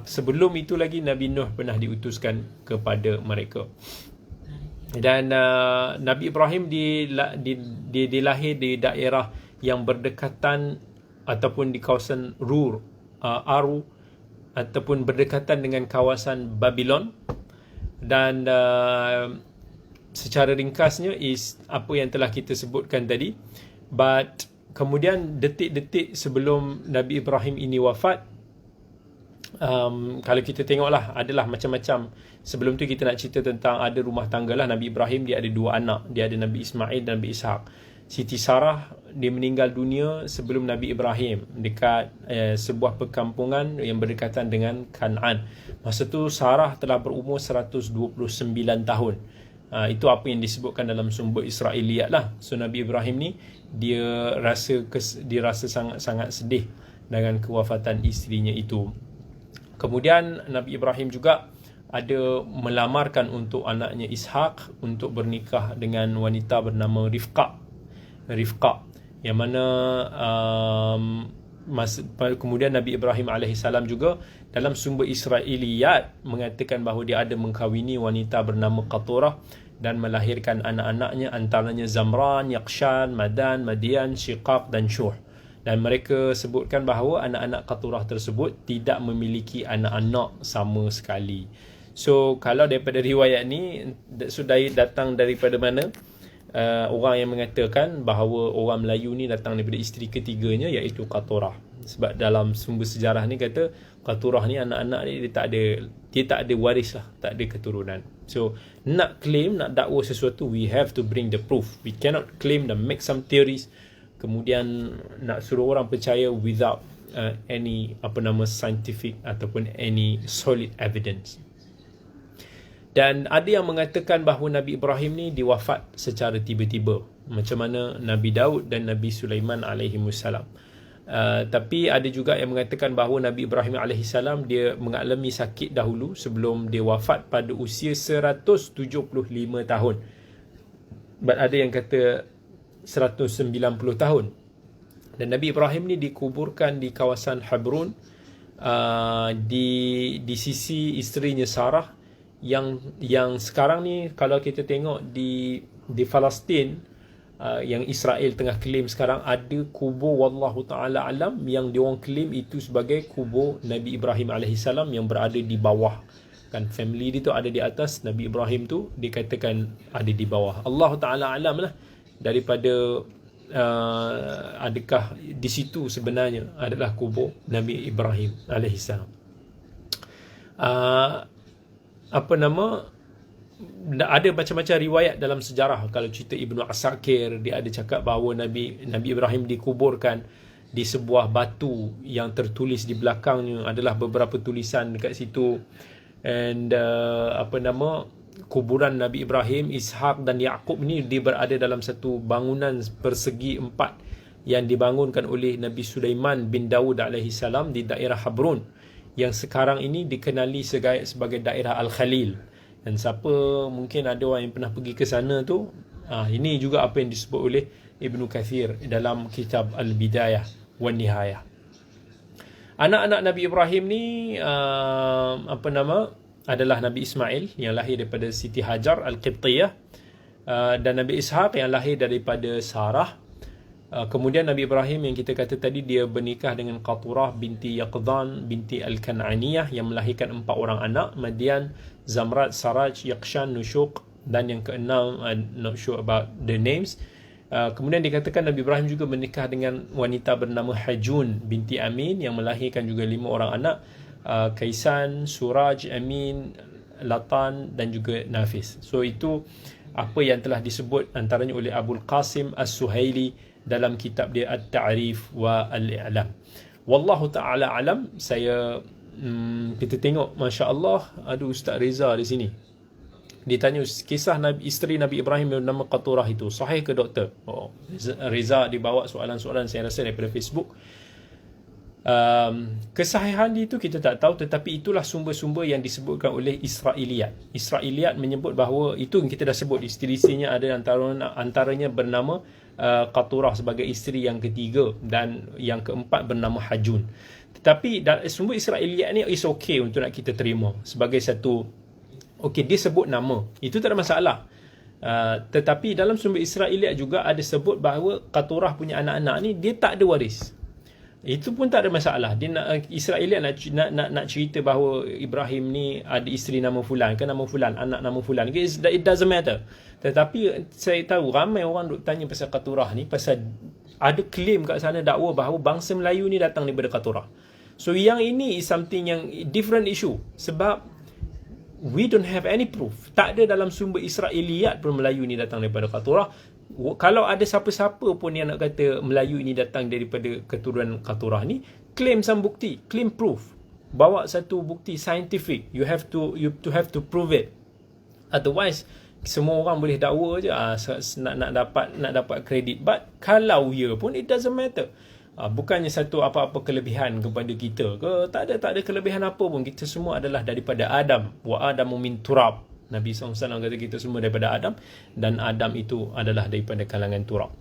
sebelum itu lagi Nabi Nuh pernah diutuskan kepada mereka. Dan Nabi Ibrahim dilahir di daerah yang berdekatan ataupun di kawasan Aru ataupun berdekatan dengan kawasan Babylon. Dan secara ringkasnya is apa yang telah kita sebutkan tadi. But kemudian detik-detik sebelum Nabi Ibrahim ini wafat, kalau kita tengoklah, adalah macam-macam. Sebelum tu kita nak cerita tentang ada rumah tangga lah Nabi Ibrahim. Dia ada 2 anak, dia ada Nabi Ismail dan Nabi Ishaq. Siti Sarah dia meninggal dunia sebelum Nabi Ibrahim dekat sebuah perkampungan yang berdekatan dengan Kan'an. Masa tu Sarah telah berumur 129 tahun. Itu apa yang disebutkan dalam sumber Israiliyat lah. So Nabi Ibrahim ni dia rasa sangat-sangat sedih dengan kewafatan isterinya itu. Kemudian Nabi Ibrahim juga ada melamarkan untuk anaknya Ishaq untuk bernikah dengan wanita bernama Rifqah, yang mana kemudian Nabi Ibrahim AS juga dalam sumber Israiliyat mengatakan bahawa dia ada mengkahwini wanita bernama Qaturah dan melahirkan anak-anaknya, antaranya Zamran, Yaqshan, Madan, Madian, Shiqaq dan Syuh. Dan mereka sebutkan bahawa anak-anak Qaturah tersebut tidak memiliki anak-anak sama sekali. So kalau daripada riwayat ni, sudah datang daripada mana? Orang yang mengatakan bahawa orang Melayu ni datang daripada isteri ketiganya, iaitu Qaturah. Sebab dalam sumber sejarah ni kata Qaturah ni anak-anak ni dia tak ada waris lah, tak ada keturunan. So nak claim, nak dakwa sesuatu, we have to bring the proof. We cannot claim dan make some theories kemudian nak suruh orang percaya without any scientific ataupun any solid evidence. Dan ada yang mengatakan bahawa Nabi Ibrahim ni diwafat secara tiba-tiba, macam mana Nabi Daud dan Nabi Sulaiman alaihimussalam. Tapi ada juga yang mengatakan bahawa Nabi Ibrahim alaihissalam dia mengalami sakit dahulu sebelum dia wafat pada usia 175 tahun. But ada yang kata 190 tahun. Dan Nabi Ibrahim ni dikuburkan di kawasan Habrun, di sisi isterinya Sarah, yang sekarang ni kalau kita tengok di Palestin, yang Israel tengah claim sekarang, ada kubur wallahu ta'ala alam yang diorang claim itu sebagai kubur Nabi Ibrahim AS yang berada di bawah. Kan family dia tu ada di atas, Nabi Ibrahim tu dikatakan ada di bawah. Allah ta'ala alam lah daripada adakah di situ sebenarnya adalah kubur Nabi Ibrahim AS. Ada macam-macam riwayat dalam sejarah. Kalau cerita Ibnu Asakir, dia ada cakap bahawa Nabi Ibrahim dikuburkan di sebuah batu yang tertulis di belakangnya adalah beberapa tulisan dekat situ. And kuburan Nabi Ibrahim, Ishaq dan Yaqub ni dia berada dalam satu bangunan persegi 4 yang dibangunkan oleh Nabi Sulaiman bin Daud alaihissalam di daerah Habrun, yang sekarang ini dikenali sebagai daerah Al-Khalil. Dan siapa, mungkin ada orang yang pernah pergi ke sana tu, ini juga apa yang disebut oleh Ibnu Kathir dalam kitab Al-Bidayah wan Nihayah. Anak-anak Nabi Ibrahim ni adalah Nabi Ismail yang lahir daripada Siti Hajar Al-Qibtiyah, dan Nabi Ishaq yang lahir daripada Sarah. Kemudian Nabi Ibrahim yang kita kata tadi, dia bernikah dengan Qaturah binti Yaqdhan binti Al-Kan'aniyah yang melahirkan 4 orang anak, Madian, Zamrat, Saraj, Yaqshan, Nushuq, dan yang keenam, not sure about the names. Kemudian dikatakan Nabi Ibrahim juga menikah dengan wanita bernama Hajun binti Amin yang melahirkan juga 5 orang anak, Kaisan, Suraj, Amin, Latan dan juga Nafis. So itu apa yang telah disebut antaranya oleh Abul Qasim As-Suhaili dalam kitab dia At-Ta'rif wa Al-I'lam. Wallahu ta'ala alam. Kita tengok, Masya Allah, ada Ustaz Reza di sini. Dia tanya kisah isteri Nabi Ibrahim bernama Qaturah itu sahih ke doktor? Reza dibawa soalan-soalan saya rasa daripada Facebook. Kesahihan itu kita tak tahu, tetapi itulah sumber-sumber yang disebutkan oleh Israiliyat. Israiliyat menyebut bahawa itu yang kita dah sebut, isteri-isterinya ada antaranya bernama Qaturah sebagai isteri yang ketiga, dan yang keempat bernama Hajun. Tetapi sumber Israiliyat ni is okay untuk nak kita terima sebagai satu, okay, dia sebut nama, itu tak ada masalah. Tetapi dalam sumber Israiliyat juga ada sebut bahawa Qaturah punya anak-anak ni dia tak ada waris. Itu pun tak ada masalah. Dia nak, Israeliat nak cerita bahawa Ibrahim ni ada isteri nama fulan ke nama fulan, anak nama fulan ke, it doesn't matter. Tetapi saya tahu ramai orang duk tanya pasal Qaturah ni, pasal ada claim kat sana dakwa bahawa bangsa Melayu ni datang daripada Qaturah. So yang ini is something yang different issue, sebab we don't have any proof. Tak ada dalam sumber Israeliat pun Melayu ni datang daripada Qaturah. Kalau ada siapa-siapa pun yang nak kata Melayu ini datang daripada keturunan Qaturah ni, claim some bukti, claim proof, bawa satu bukti scientific. You have to prove it. Otherwise semua orang boleh dakwa je nak dapat kredit. But kalau ya pun it doesn't matter. Bukannya satu apa-apa kelebihan kepada kita ke, tak ada kelebihan apa pun. Kita semua adalah daripada Adam. Wa Adamu min turab. Nabi SAW kata kita semua daripada Adam, dan Adam itu adalah daripada kalangan turab.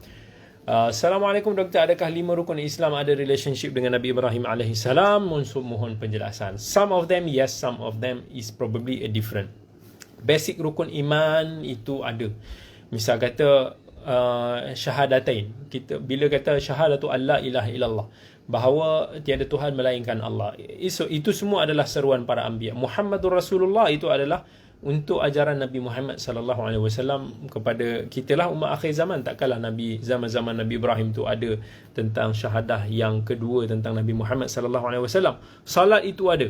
Assalamualaikum doktor, adakah 5 rukun Islam ada relationship dengan Nabi Ibrahim AS? Mohon penjelasan. Some of them yes, some of them is probably a different. Basic rukun iman itu ada. Misal kata syahadatain. Kita bila kata syahadatu alla ilaha illallah, bahawa tiada Tuhan melainkan Allah. Itu semua adalah seruan para anbiya. Muhammadur Rasulullah itu adalah untuk ajaran Nabi Muhammad sallallahu alaihi wasallam kepada kita lah, umat akhir zaman. Takkanlah Nabi zaman Nabi Ibrahim tu ada tentang syahadah yang kedua tentang Nabi Muhammad sallallahu alaihi wasallam. Salat itu ada.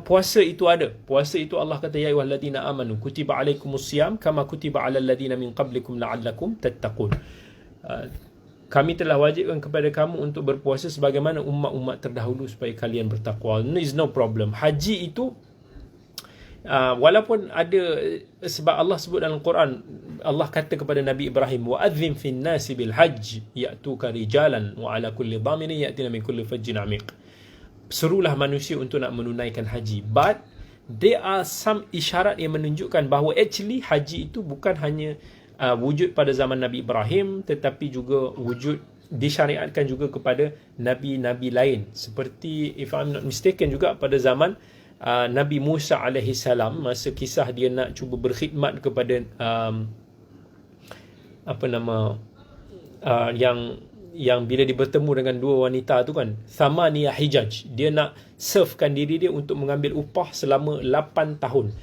Puasa itu ada. Puasa itu Allah kata ya ayyuhalladzina amanu kutiba alaikumusiyam kama kutiba alal ladzina min qablikum la'allakum tattaqun. Kami telah wajibkan kepada kamu untuk berpuasa sebagaimana umat-umat terdahulu supaya kalian bertakwa. No, is no problem. Haji itu walaupun ada, sebab Allah sebut dalam Quran, Allah kata kepada Nabi Ibrahim, wa adzim fin nasi bil hajj ya'tuka rijalan wa ala kulli dhamirin ya'tina min kulli fajjin amiq. Serulah manusia untuk nak menunaikan haji. But there are some isyarat yang menunjukkan bahawa actually haji itu bukan hanya wujud pada zaman Nabi Ibrahim, tetapi juga wujud disyariatkan juga kepada nabi-nabi lain. Seperti if I'm not mistaken juga pada zaman Nabi Musa alaihi salam, masa kisah dia nak cuba berkhidmat kepada yang bila dia bertemu dengan dua wanita tu kan, Thamaniyah Hijaj, dia nak servekan diri dia untuk mengambil upah selama 8 tahun.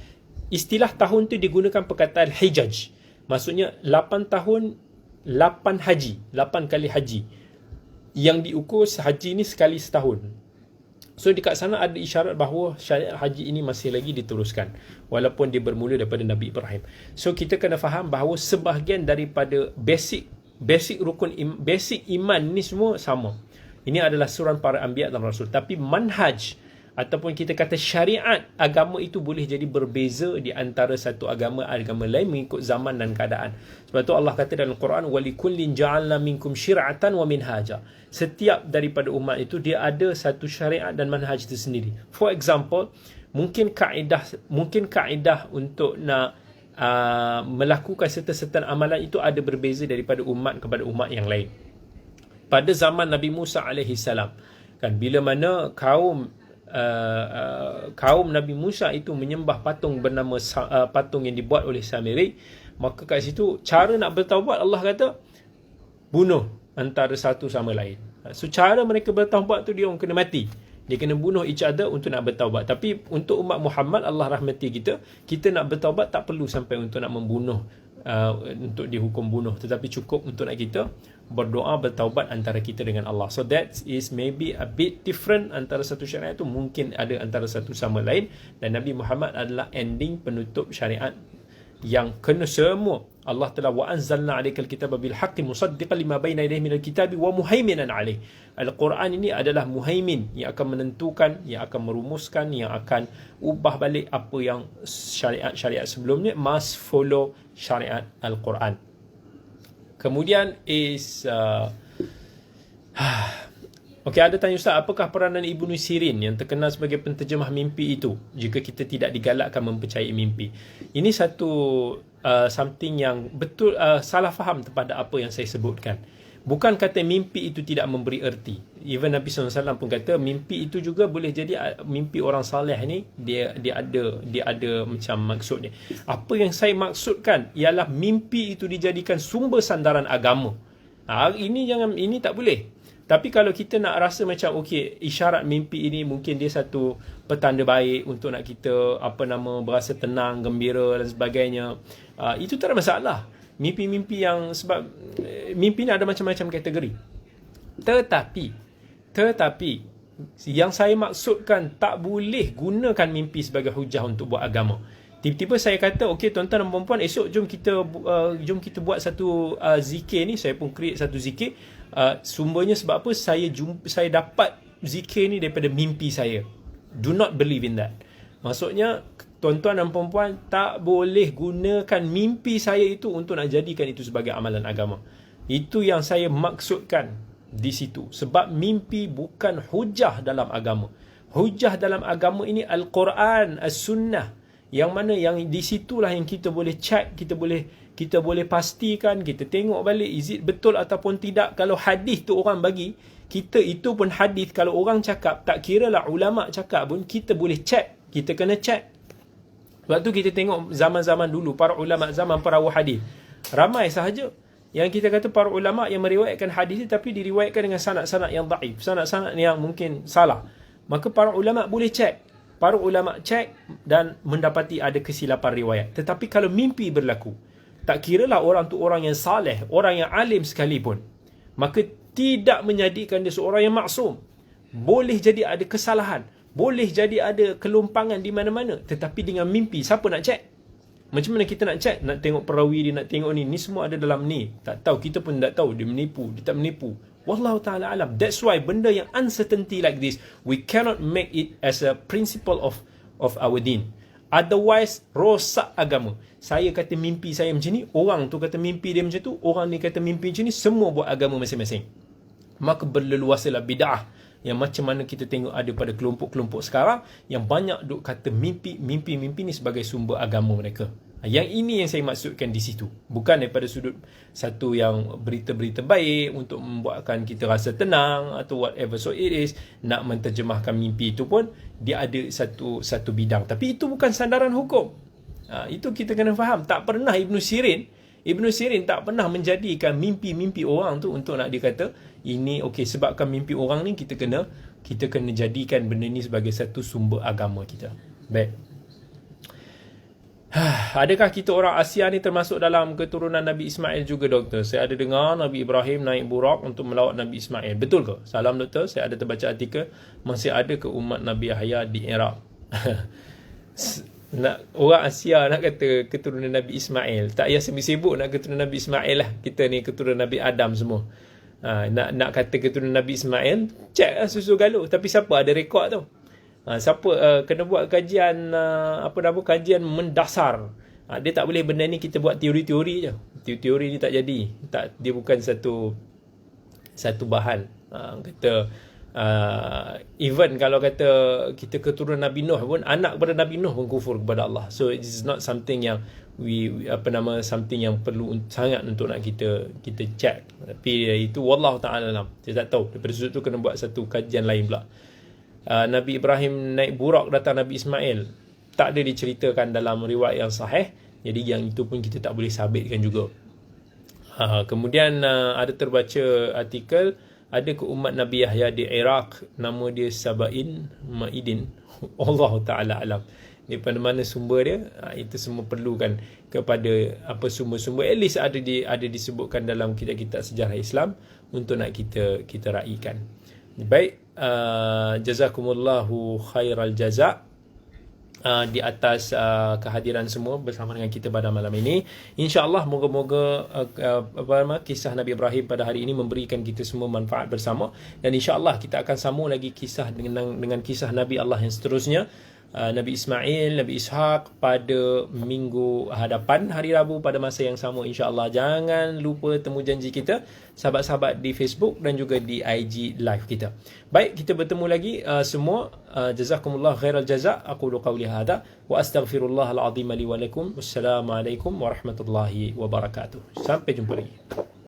Istilah tahun tu digunakan perkataan Hijaj, maksudnya 8 tahun 8 haji, 8 kali haji yang diukur haji ni sekali setahun. So dekat sana ada isyarat bahawa syariat haji ini masih lagi diteruskan walaupun dia bermula daripada Nabi Ibrahim. So kita kena faham bahawa sebahagian daripada basic rukun basic iman ni semua sama. Ini adalah suruhan para anbiya dan rasul. Tapi manhaj ataupun kita kata syariat agama itu boleh jadi berbeza di antara satu agama lain mengikut zaman dan keadaan. Sebab tu Allah kata dalam Quran, walikullin ja'alna minkum syir'atan wa minhaja. Setiap daripada umat itu dia ada satu syariat dan manhaj tersendiri. For example, mungkin kaedah untuk nak melakukan serta-serta amalan itu ada berbeza daripada umat kepada umat yang lain. Pada zaman Nabi Musa alaihi salam kan, bila mana kaum Nabi Musa itu menyembah patung bernama patung yang dibuat oleh Samiri, maka kat situ cara nak bertaubat Allah kata bunuh antara satu sama lain. So cara mereka bertaubat tu dia orang kena mati. Dia kena bunuh each other untuk nak bertaubat. Tapi untuk umat Muhammad, Allah rahmati kita nak bertaubat tak perlu sampai untuk nak membunuh, untuk dihukum bunuh, tetapi cukup untuk nak kita berdoa bertaubat antara kita dengan Allah. So that is maybe a bit different antara satu syariat tu, mungkin ada antara satu sama lain, dan Nabi Muhammad adalah ending penutup syariat yang kena semua. Allah telah wa anzalna 'alaikal kitaba bil haqqi musaddiqan lima baina yadayhi minal kitabi wa muhaiminan 'alaih. Al-Quran ini adalah muhaimin, yang akan menentukan, yang akan merumuskan, yang akan ubah balik apa yang syariat-syariat sebelumnya. Must follow syariat Al-Quran. Kemudian is okey, ada tanya Ustaz, apakah peranan Ibnu Sirin yang terkenal sebagai penterjemah mimpi itu jika kita tidak digalakkan mempercayai mimpi? Ini satu something yang betul salah faham kepada apa yang saya sebutkan. Bukan kata mimpi itu tidak memberi erti. Even Nabi SAW pun kata mimpi itu juga boleh jadi mimpi orang saleh ni dia ada macam maksudnya. Apa yang saya maksudkan ialah mimpi itu dijadikan sumber sandaran agama. Ini tak boleh. Tapi kalau kita nak rasa macam okey, isyarat mimpi ini mungkin dia satu petanda baik untuk nak kita berasa tenang, gembira dan sebagainya, itu tak ada masalah. Mimpi-mimpi yang, sebab mimpi ni ada macam-macam kategori. Tetapi yang saya maksudkan, tak boleh gunakan mimpi sebagai hujah untuk buat agama. Tiba-tiba saya kata, okey tuan-tuan dan puan-puan, esok jom kita buat satu zikir ni. Saya pun create satu zikir. Sumbernya sebab apa? Saya dapat zikir ni daripada mimpi saya. Do not believe in that. Maksudnya, tuan-tuan dan puan-puan, tak boleh gunakan mimpi saya itu untuk nak jadikan itu sebagai amalan agama. Itu yang saya maksudkan di situ. Sebab mimpi bukan hujah dalam agama. Hujah dalam agama ini Al-Quran, As-Sunnah. Yang mana yang di situlah yang kita boleh check, kita boleh pastikan, kita tengok balik is it betul ataupun tidak. Kalau hadis tu orang bagi, kita itu pun hadis, kalau orang cakap, tak kira lah ulama cakap pun, kita boleh check, kita kena check. Sebab tu kita tengok zaman-zaman dulu, para ulama zaman perawi hadis, ramai sahaja yang kita kata para ulama yang meriwayatkan hadis ni, tapi diriwayatkan dengan sanad-sanad yang dhaif, sanad-sanad yang mungkin salah. Maka para ulama boleh check. Para ulama cek dan mendapati ada kesilapan riwayat. Tetapi kalau mimpi berlaku, tak kiralah orang tu orang yang saleh, orang yang alim sekalipun, maka tidak menjadikan dia seorang yang maksum. Boleh jadi ada kesalahan, boleh jadi ada kelumpangan di mana-mana. Tetapi dengan mimpi, siapa nak cek? Macam mana kita nak cek? Nak tengok perawi dia, nak tengok ni semua ada dalam ni. Tak tahu, kita pun tak tahu dia menipu, dia tak menipu. Wallahu ta'ala alam. That's why benda yang uncertainty like this, we cannot make it as a principle of our deen. Otherwise, rosak agama. Saya kata mimpi saya macam ni, orang tu kata mimpi dia macam tu, orang ni kata mimpi macam ni, semua buat agama masing-masing. Maka berleluasalah bid'ah. Yang macam mana kita tengok ada pada kelompok-kelompok sekarang, yang banyak duk kata mimpi ni sebagai sumber agama mereka. Yang ini yang saya maksudkan di situ. Bukan daripada sudut satu yang berita-berita baik untuk membuatkan kita rasa tenang atau whatever. So it is, nak menterjemahkan mimpi itu pun dia ada satu bidang. Tapi itu bukan sandaran hukum. Itu kita kena faham. Tak pernah Ibn Sirin tak pernah menjadikan mimpi-mimpi orang tu untuk nak dikata ini okey, sebabkan mimpi orang ni kita kena jadikan benda ni sebagai satu sumber agama kita. Baik. Adakah kita orang Asia ni termasuk dalam keturunan Nabi Ismail juga, doktor? Saya ada dengar Nabi Ibrahim naik burak untuk melawat Nabi Ismail. Betul ke? Salam doktor, saya ada terbaca artikel masih ada ke umat Nabi Yahya di Iraq. Orang Asia nak kata keturunan Nabi Ismail, tak payah sibuk nak keturunan Nabi Ismail lah. Kita ni keturunan Nabi Adam semua. Nak kata keturunan Nabi Ismail, cek lah susu galuh. Tapi siapa ada rekod tu? Siapa kena buat kajian kajian mendasar. Dia tak boleh benda ni kita buat teori-teori je. Teori ni tak jadi. Dia bukan satu bahan. Even kalau kata kita keturunan Nabi Nuh pun, anak kepada Nabi Nuh pun kufur kepada Allah. So it is not something yang something yang perlu sangat untuk nak kita check. Tapi itu wallahu ta'ala alam. Saya tak tahu. Daripada sudut tu kena buat satu kajian lain pula. Nabi Ibrahim naik burak datang Nabi Ismail, tak ada diceritakan dalam riwayat yang sahih. Jadi yang itu pun kita tak boleh sabitkan juga. Kemudian ada terbaca artikel, ada ke umat Nabi Yahya di Iraq, nama dia Sabain Ma'idin. Allah Ta'ala alam. Daripada mana sumber dia, itu semua perlukan kepada sumber-sumber. At least ada disebutkan dalam kitab-kitab sejarah Islam untuk nak kita raikan. Baik, jazakumullahu khairal jaza' di atas kehadiran semua bersama dengan kita pada malam ini. InsyaAllah moga-moga kisah Nabi Ibrahim pada hari ini memberikan kita semua manfaat bersama. Dan insyaAllah kita akan sambung lagi kisah dengan kisah Nabi Allah yang seterusnya, Nabi Ismail, Nabi Ishaq pada minggu hadapan, hari Rabu pada masa yang sama insyaAllah. Jangan lupa temu janji kita, sahabat-sahabat di Facebook dan juga di IG live kita. Baik, kita bertemu lagi semua. Jazakumullah khairal jaza'. Aqulu qawli hadha wa astaghfirullahal azim li wa lakum. Wassalamualaikum warahmatullahi wabarakatuh. Sampai jumpa lagi.